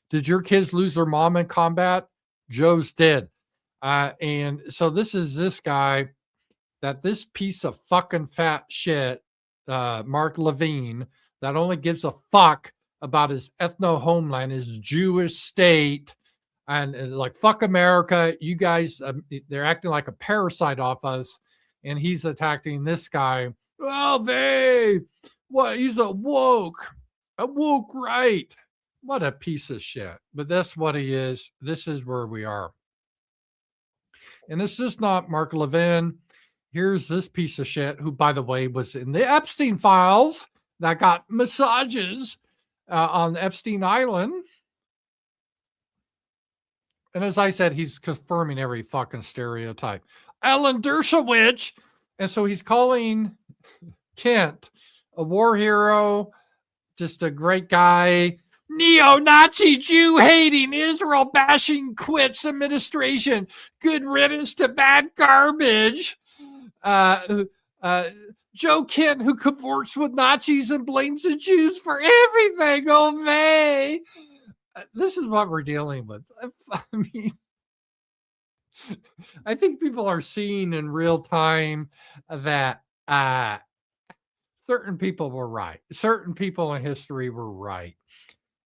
Did your kids lose their mom in combat? Joe's did. And so this guy, this piece of fucking fat shit, Mark Levine, that only gives a fuck about his ethno homeland, his Jewish state, and like, fuck America. You guys, they're acting like a parasite off us. And he's attacking this guy. He's a woke right. What a piece of shit. But that's what he is. This is where we are. And it's just not Mark Levin. Here's this piece of shit, who, by the way, was in the Epstein files, that got massages on Epstein Island. And as I said, he's confirming every fucking stereotype. Alan Dershowitz. And so he's calling Kent a war hero, just a great guy. Neo-Nazi, Jew-hating, Israel-bashing, quits administration. Good riddance to bad garbage. Joe Kent, who cavorts with Nazis and blames the Jews for everything. Oh, vey. This is what we're dealing with. I mean, I think people are seeing in real time that certain people were right. Certain people in history were right.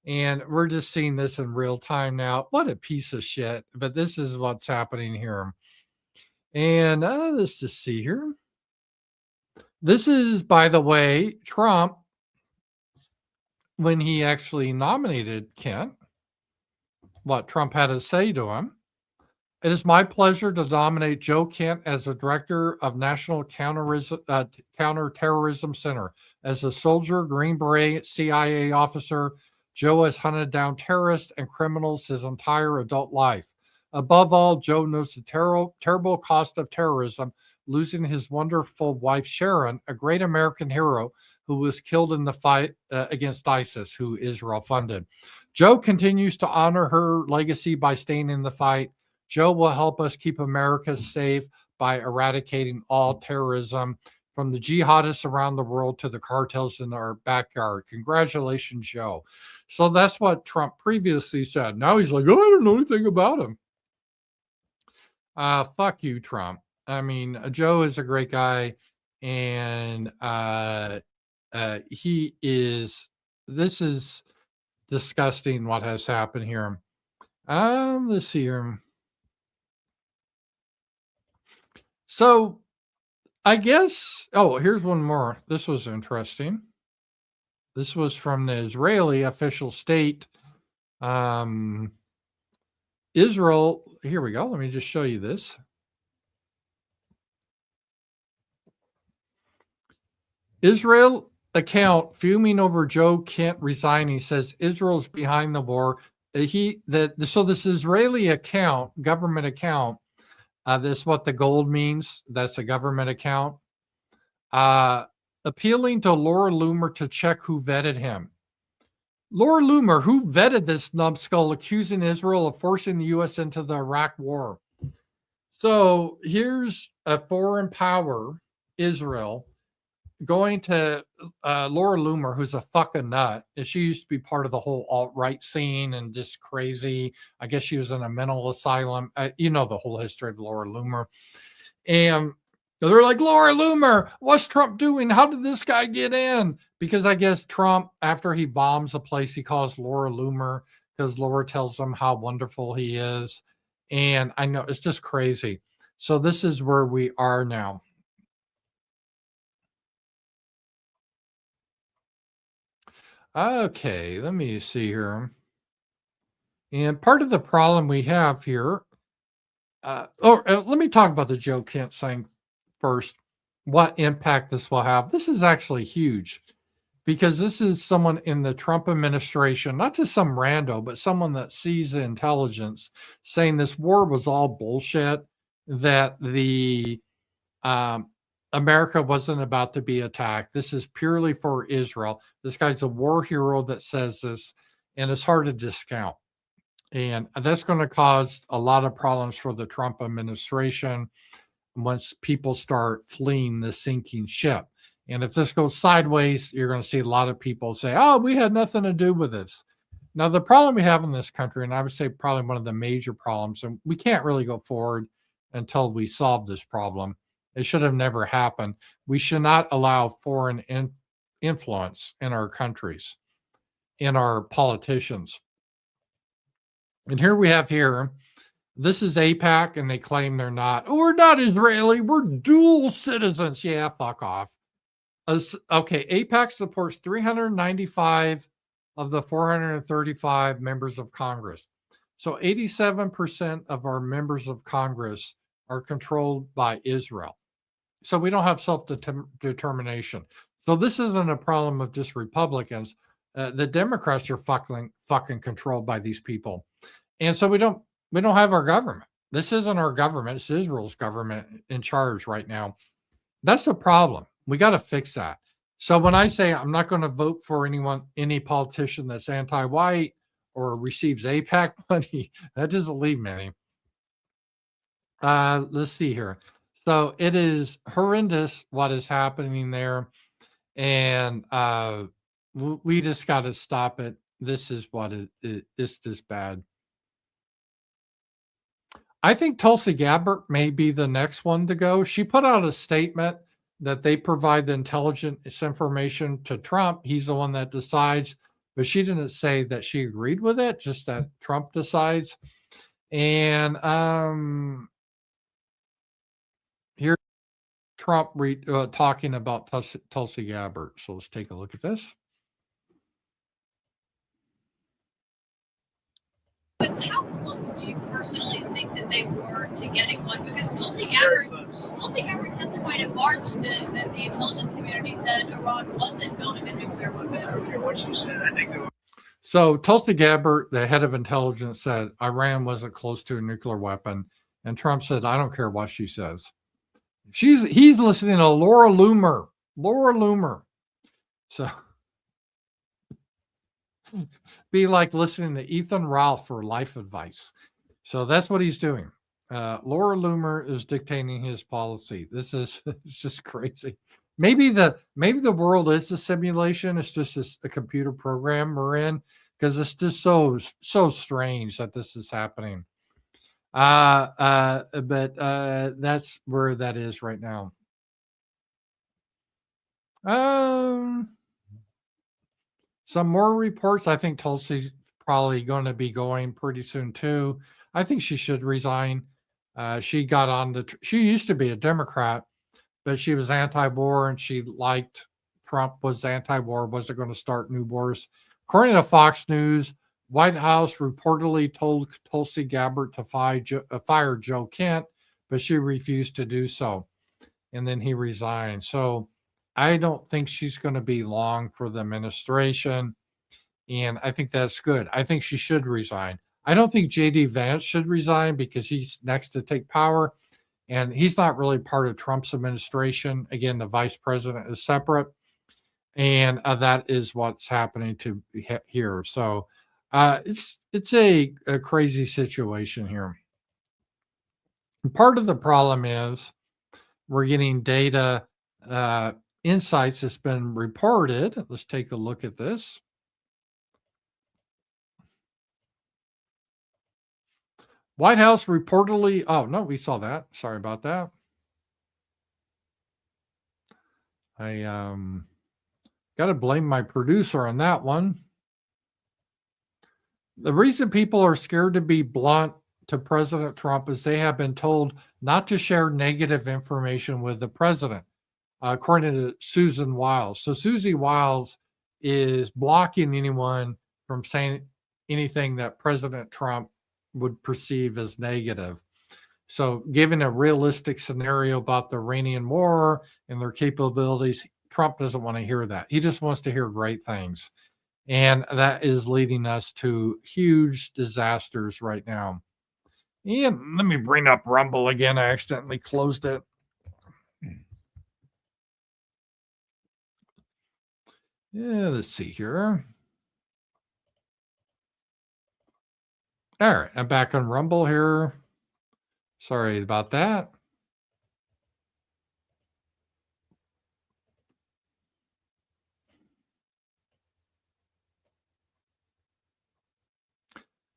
And we're just seeing this in real time now. What a piece of shit. But this is what's happening here. And let's just see here. This is, by the way, Trump, when he actually nominated Kent, what Trump had to say to him. It is my pleasure to nominate Joe Kent as the director of National Counterterrorism Center. As a soldier, Green Beret, CIA officer, Joe has hunted down terrorists and criminals his entire adult life. Above all, Joe knows the terrible cost of terrorism, losing his wonderful wife, Sharon, a great American hero who was killed in the fight against ISIS, who Israel funded. Joe continues to honor her legacy by staying in the fight. Joe will help us keep America safe by eradicating all terrorism, from the jihadists around the world to the cartels in our backyard. Congratulations, Joe. So that's what Trump previously said. Now he's like, oh, I don't know anything about him. Fuck you, Trump. I mean, Joe is a great guy, and he is. This is disgusting what has happened here. Let's see here. So I guess, here's one more. This was interesting. This was from the Israeli official state. Israel, here we go. Let me just show you this. Israel account fuming over Joe Kent resigning says Israel's behind the war. So this Israeli account, government account, this is what the gold means. That's a government account. Appealing to Laura Loomer to check who vetted him. Laura Loomer, who vetted this numbskull, accusing Israel of forcing the U.S. into the Iraq war. So here's a foreign power, Israel, going to Laura Loomer, who's a fucking nut. And she used to be part of the whole alt-right scene and just crazy. I guess she was in a mental asylum. You know the whole history of Laura Loomer. And they're like, Laura Loomer, what's Trump doing? How did this guy get in? Because I guess Trump, after he bombs a place, he calls Laura Loomer because Laura tells him how wonderful he is. And I know it's just crazy. So this is where we are now. Okay, let me see here. And part of the problem we have here, let me talk about the Joe Kent thing first. What impact this will have. This is actually huge because this is someone in the Trump administration, not just some rando, but someone that sees the intelligence saying this war was all bullshit, that the America wasn't about to be attacked. This is purely for Israel. This guy's a war hero that says this, and it's hard to discount. And that's going to cause a lot of problems for the Trump administration once people start fleeing the sinking ship. And if this goes sideways, you're going to see a lot of people say, oh, we had nothing to do with this. Now, the problem we have in this country, and I would say probably one of the major problems, and we can't really go forward until we solve this problem. It should have never happened. We should not allow foreign influence in our countries, in our politicians. And here we have here, this is AIPAC, and they claim they're not. Oh, we're not Israeli. We're dual citizens. Yeah, fuck off. Okay, AIPAC supports 395 of the 435 members of Congress. So 87% of our members of Congress are controlled by Israel. So we don't have self-determination. So this isn't a problem of just Republicans. The Democrats are fucking controlled by these people. And so we don't have our government. This isn't our government. It's Israel's government in charge right now. That's the problem. We got to fix that. So when I say I'm not going to vote for any politician that's anti-white or receives AIPAC money, that doesn't leave many. Let's see here. So it is horrendous what is happening there. And we just got to stop it. This is what it's just bad. I think Tulsi Gabbard may be the next one to go. She put out a statement that they provide the intelligence information to Trump. He's the one that decides, but she didn't say that she agreed with it, just that Trump decides. And here Trump talking about Tulsi Gabbard. So let's take a look at this. But how close do you personally think that they were to getting one? Because Tulsi Gabbard testified at March that the intelligence community said Iran wasn't building a nuclear weapon. I don't care what she said. I think they were. So Tulsi Gabbard, the head of intelligence, said Iran wasn't close to a nuclear weapon. And Trump said, I don't care what she says. He's listening to Laura Loomer. So be like listening to Ethan Ralph for life advice. So that's what he's doing. Laura Loomer is dictating his policy. This is it's just crazy. Maybe the world is a simulation. It's just a computer program we're in, because it's just so strange that this is happening. But that's where that is right now. Some more reports. I think Tulsi's probably going to be going pretty soon too. I think she should resign. She got on she used to be a Democrat, but she was anti-war and she liked Trump was anti-war, wasn't going to start new wars. According to Fox News, White House reportedly told Tulsi Gabbard to fire Joe Kent, but she refused to do so. And then he resigned. So I don't think she's going to be long for the administration. And I think that's good. I think she should resign. I don't think J.D. Vance should resign because he's next to take power. And he's not really part of Trump's administration. Again, the vice president is separate. And that is what's happening to here. So it's a crazy situation here. And part of the problem is we're getting data insights that's been reported. Let's take a look at this. White House reportedly, oh no, we saw that. Sorry about that. I got to blame my producer on that one. The reason people are scared to be blunt to President Trump is they have been told not to share negative information with the president, according to Susan Wiles. So Susie Wiles is blocking anyone from saying anything that President Trump would perceive as negative. So given a realistic scenario about the Iranian war and their capabilities, Trump doesn't want to hear that. He just wants to hear great things. And that is leading us to huge disasters right now. And let me bring up Rumble again. I accidentally closed it. Yeah, let's see here. All right, I'm back on Rumble here. Sorry about that.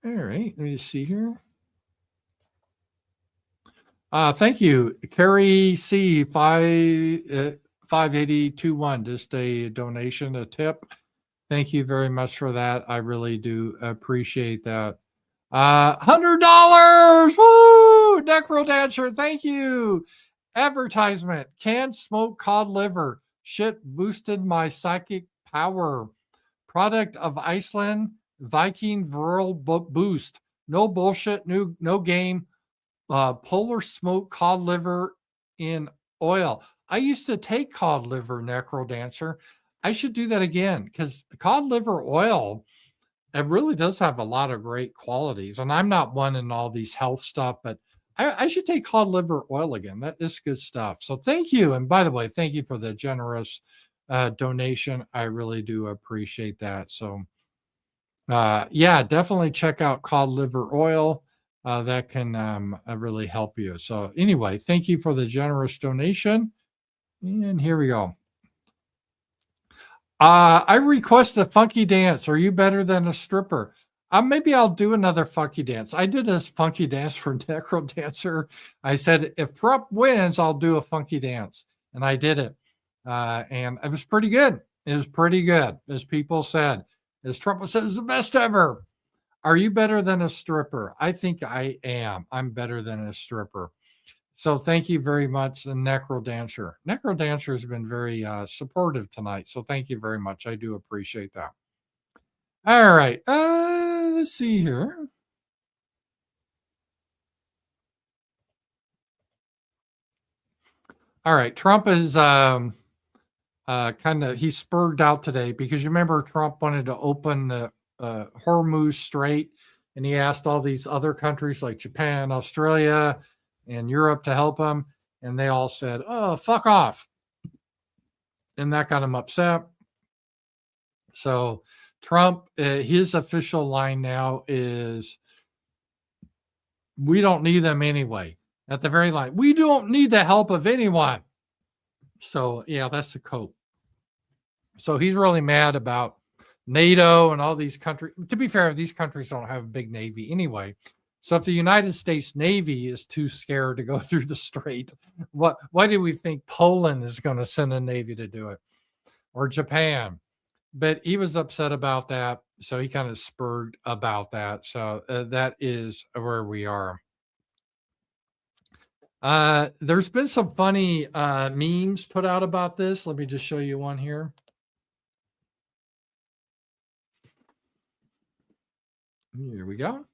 All right, let me see here. Thank you, Carrie C. 58021. Just a donation, a tip. Thank you very much for that. I really do appreciate that. $100. Woo! Necro Dancer, thank you. Advertisement. Can't smoke cod liver. Shit boosted my psychic power. Product of Iceland. Viking Viral Boost. No bullshit. No game. Polar smoke cod liver in oil. I used to take cod liver, Necro Dancer. I should do that again because cod liver oil, it really does have a lot of great qualities. And I'm not one in all these health stuff, but I should take cod liver oil again. That is good stuff. So thank you. And by the way, thank you for the generous donation. I really do appreciate that. So yeah, definitely check out cod liver oil. That can really help you. So anyway, thank you for the generous donation. And here we go. I request a funky dance. Are you better than a stripper? Maybe I'll do another funky dance. I did this funky dance for Necro Dancer. I said, if Trump wins, I'll do a funky dance. And I did it. And it was pretty good. It was pretty good. As people said, as Trump said, it's the best ever. Are you better than a stripper? I think I am. I'm better than a stripper. So thank you very much, Necro Dancer. Necro Dancer has been very supportive tonight. So thank you very much. I do appreciate that. All right. Let's see here. All right. Trump is he's spurred out today because you remember Trump wanted to open the Hormuz Strait, and he asked all these other countries like Japan, Australia, and Europe to help him, and they all said, oh, fuck off. And that got him upset. So Trump, his official line now is, we don't need them anyway. At the very line, we don't need the help of anyone. So yeah, that's the cope. So he's really mad about NATO and all these countries. To be fair, these countries don't have a big Navy anyway. So if the United States Navy is too scared to go through the strait, why do we think Poland is going to send a Navy to do it? Or Japan? But he was upset about that. So he kind of spurred about that. So that is where we are. There's been some funny memes put out about this. Let me just show you one here. Here we go.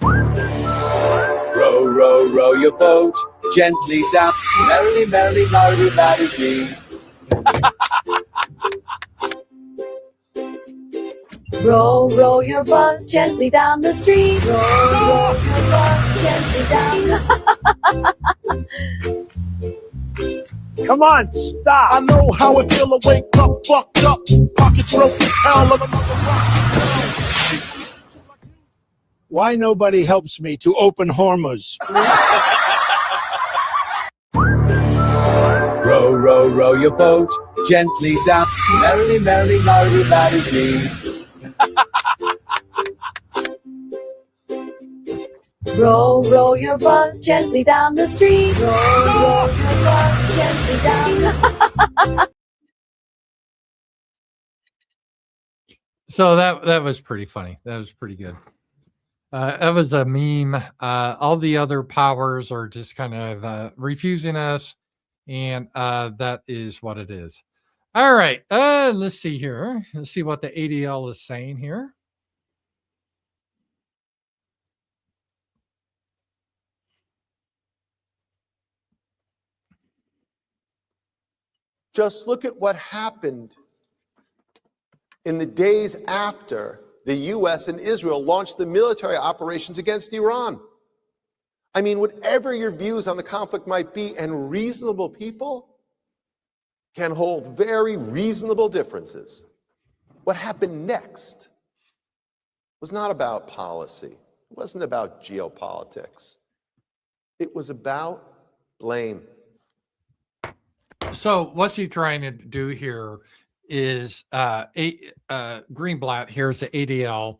Row, row, row your boat gently down. Merrily, merrily, merrily, merrily. Row, row your boat gently down the stream. Row, row your boat gently down. Come on, stop. I know how it feel to wake up, fucked up, pockets broke as hell on another rock. why nobody helps me to open Hormuz. Row, row, row your boat gently down. Merrily, merrily, merrily, merrily. Row, row your boat gently down the stream. Row, row your boat gently down. So that was pretty funny. That was pretty good. That was a meme. All the other powers are just kind of refusing us, and that is what it is. All right. Let's see here. Let's see what the ADL is saying here. Just look at what happened in the days after the U.S. and Israel launched the military operations against Iran. I mean, whatever your views on the conflict might be, and reasonable people can hold very reasonable differences. What happened next was not about policy. It wasn't about geopolitics. It was about blame. So what's he trying to do here is Greenblatt, here's the ADL.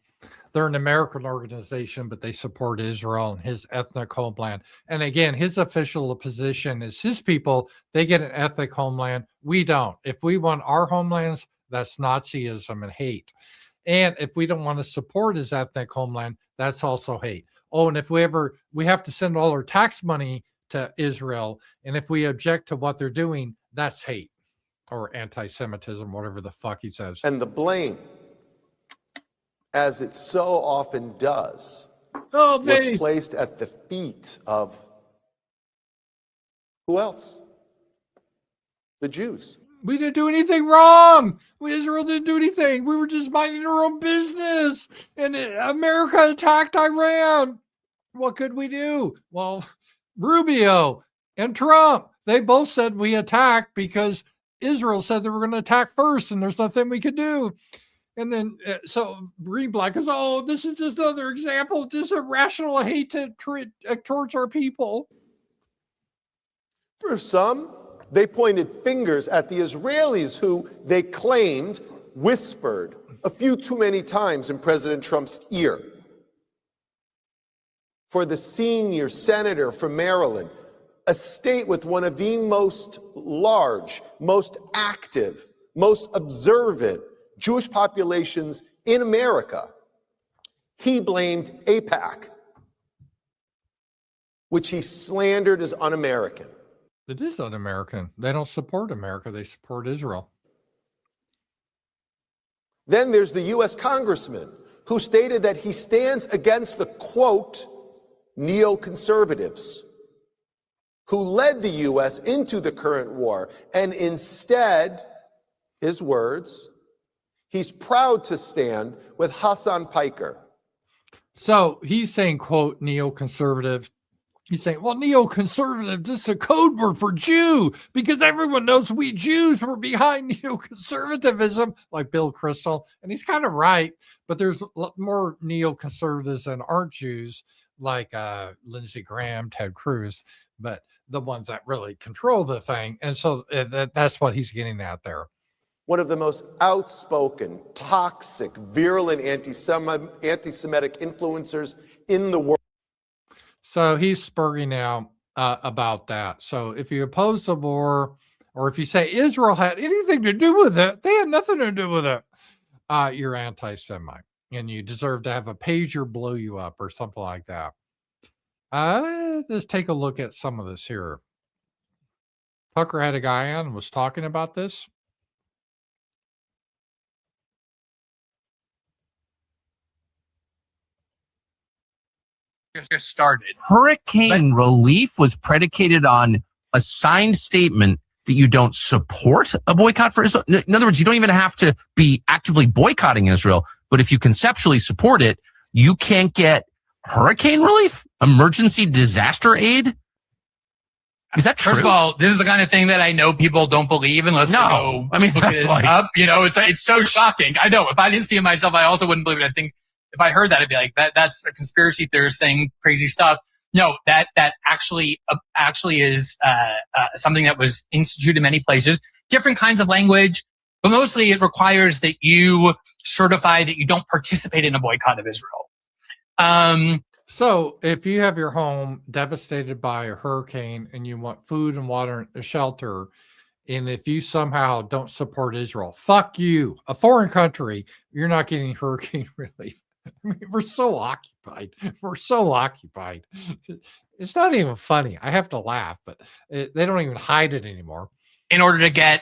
They're an American organization, but they support Israel and his ethnic homeland. And again, his official position is his people, they get an ethnic homeland. We don't. If we want our homelands, that's Nazism and hate. And if we don't want to support his ethnic homeland, that's also hate. Oh, and if we have to send all our tax money to Israel. And if we object to what they're doing, that's hate or anti-Semitism, whatever the fuck he says. And the blame, as it so often does, was placed at the feet of who else? The Jews. We didn't do anything wrong. Israel didn't do anything. We were just minding our own business. And America attacked Iran. What could we do? Well, Rubio and Trump, they both said we attacked because Israel said they were going to attack first and there's nothing we could do. And then, so Greenblatt goes, oh, this is just another example of just irrational hate towards our people. For some, they pointed fingers at the Israelis who they claimed whispered a few too many times in President Trump's ear. For the senior senator from Maryland, a state with one of the most large, most active, most observant Jewish populations in America, he blamed AIPAC, which he slandered as un-American. It is un-American. They don't support America. They support Israel. Then there's the U.S. congressman who stated that he stands against the, quote, neoconservatives who led the U.S. into the current war. And instead, his words, he's proud to stand with Hassan Piker. So he's saying, quote, neoconservative. He's saying, well, neoconservative, this is a code word for Jew, because everyone knows we Jews were behind neoconservatism, like Bill Kristol. And he's kind of right, but there's more neoconservatives than aren't Jews, like Lindsey Graham, Ted Cruz, but the ones that really control the thing. And so that's what he's getting at there. One of the most outspoken, toxic, virulent anti-Semitic influencers in the world. So he's spurring out about that. So if you oppose the war, or if you say Israel had anything to do with it, they had nothing to do with it, you're anti-Semite. And you deserve to have a pager blow you up or something like that. Let's take a look at some of this here. Tucker had a guy on and was talking about this. Started. Hurricane relief was predicated on a signed statement that you don't support a boycott for Israel. In other words, you don't even have to be actively boycotting Israel, but if you conceptually support it, you can't get hurricane relief, emergency disaster aid. Is that true? First of all, this is the kind of thing that I know people don't believe unless they go look it up. You know, it's so shocking. I know if I didn't see it myself, I also wouldn't believe it. I think if I heard that, I'd be like, that's a conspiracy theorist saying crazy stuff. No, that actually is something that was instituted in many places, different kinds of language, but mostly it requires that you certify that you don't participate in a boycott of Israel. So if you have your home devastated by a hurricane and you want food and water and shelter, and if you somehow don't support Israel, fuck you, a foreign country, you're not getting hurricane relief. I mean, we're so occupied. We're so occupied. It's not even funny. I have to laugh, but they don't even hide it anymore. In order to get,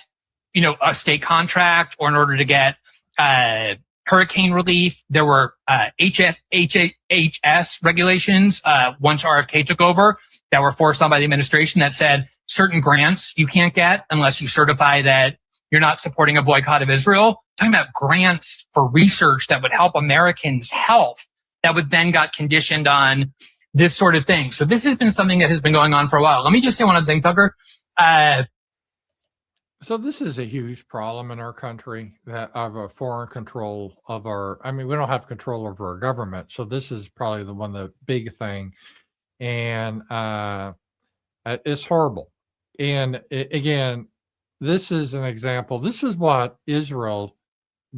a state contract, or in order to get hurricane relief, there were HHS regulations once RFK took over that were forced on by the administration that said certain grants you can't get unless you certify that you're not supporting a boycott of Israel. Talking about grants for research that would help Americans' health that would then got conditioned on this sort of thing. So this has been something that has been going on for a while. Let me just say one other thing, Tucker. So this is a huge problem in our country, that of a foreign control of our, we don't have control over our government. So this is probably the big thing. And it's horrible. And again, this is an example. This is what Israel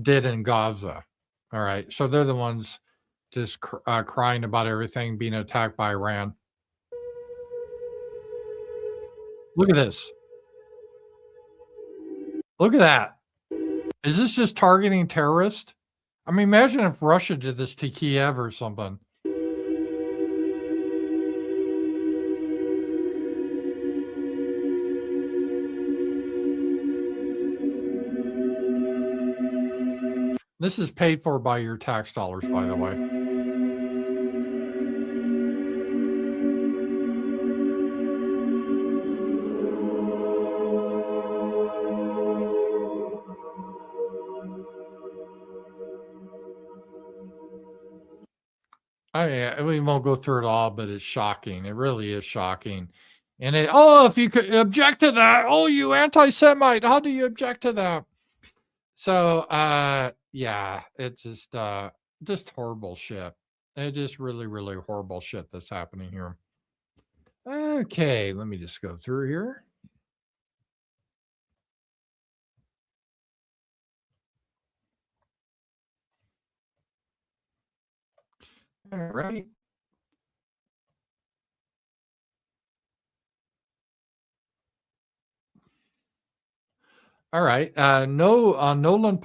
did in Gaza. All right. So they're the ones just crying about everything being attacked by Iran. Look at this. Look at that. Is this just targeting terrorists? Imagine if Russia did this to Kiev or something. This is paid for by your tax dollars, by the way. We won't go through it all, but it's shocking. It really is shocking. And if you could object to that, you anti-Semite, how do you object to that? So, yeah, it's just horrible shit. It's just really, really horrible shit that's happening here. Okay, let me just go through here. All right. All right. Nolan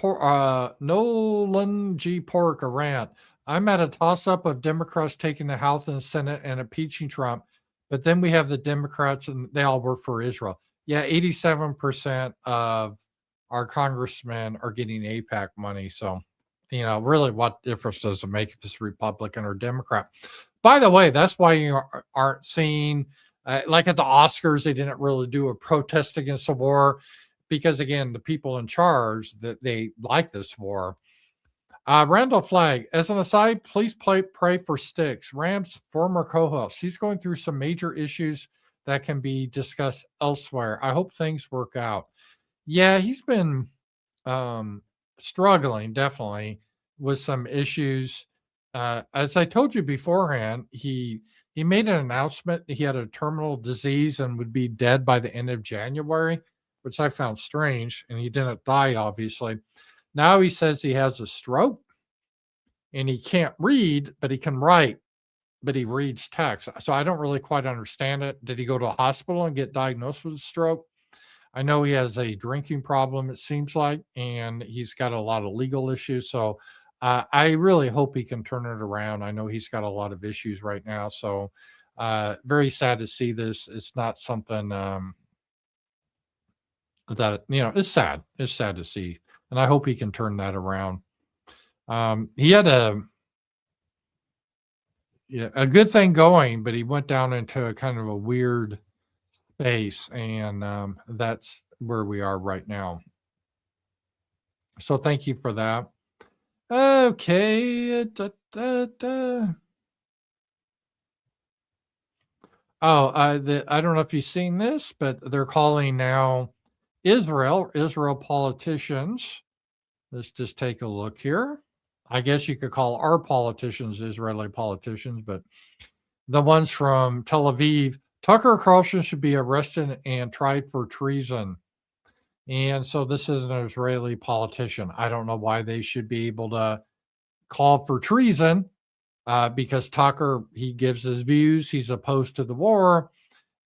G. Pork, a rant. I'm at a toss-up of Democrats taking the House and the Senate and impeaching Trump, but then we have the Democrats and they all work for Israel. Yeah, 87% of our congressmen are getting AIPAC money. So, really what difference does it make if it's Republican or Democrat? By the way, that's why you aren't seeing, like at the Oscars, they didn't really do a protest against the war. Because again, the people in charge, that they like this war. Randall Flagg, as an aside, please pray for Sticks, Ram's former co-host. He's going through some major issues that can be discussed elsewhere. I hope things work out. Yeah, he's been struggling definitely with some issues. As I told you beforehand, he made an announcement. He had a terminal disease and would be dead by the end of January, which I found strange, and he didn't die, obviously. Now he says he has a stroke, and he can't read, but he can write, but he reads text. So I don't really quite understand it. Did he go to a hospital and get diagnosed with a stroke? I know he has a drinking problem, it seems like, and he's got a lot of legal issues. So I really hope he can turn it around. I know he's got a lot of issues right now. So very sad to see this. It's not something... that it's sad. It's sad to see, and I hope he can turn that around. He had a good thing going, but he went down into a kind of a weird space, and that's where we are right now. So thank you for that. Okay. I don't know if you've seen this, but they're calling now Israel politicians. Let's just take a look here. I guess you could call our politicians Israeli politicians, but the ones from Tel Aviv, Tucker Carlson should be arrested and tried for treason. And so this is an Israeli politician. I don't know why they should be able to call for treason, because Tucker, he gives his views. He's opposed to the war.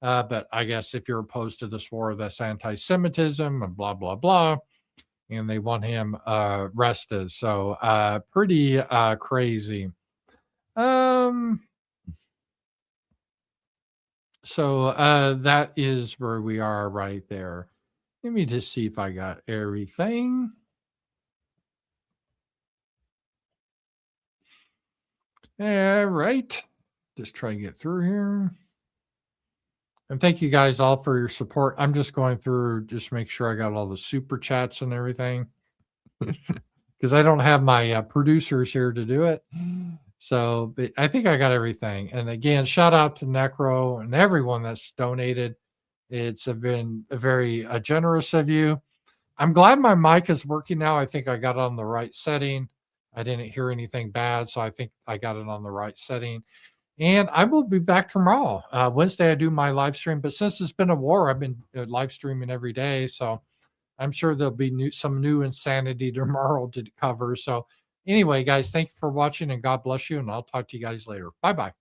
But I guess if you're opposed to this war, that's anti-Semitism and blah, blah, blah. And they want him arrested. So pretty crazy. So that is where we are right there. Let me just see if I got everything. All right. Just try and get through here. And thank you guys all for your support. I'm just going through, just make sure I got all the super chats and everything. Because I don't have my producers here to do it. So I think I got everything. And again, shout out to Necro and everyone that's donated. It's been very generous of you. I'm glad my mic is working now. I think I got it on the right setting. I didn't hear anything bad, so I think I got it on the right setting. And I will be back tomorrow. Wednesday, I do my live stream. But since it's been a war, I've been live streaming every day. So I'm sure there'll be some new insanity tomorrow to cover. So anyway, guys, thank you for watching, and God bless you. And I'll talk to you guys later. Bye-bye.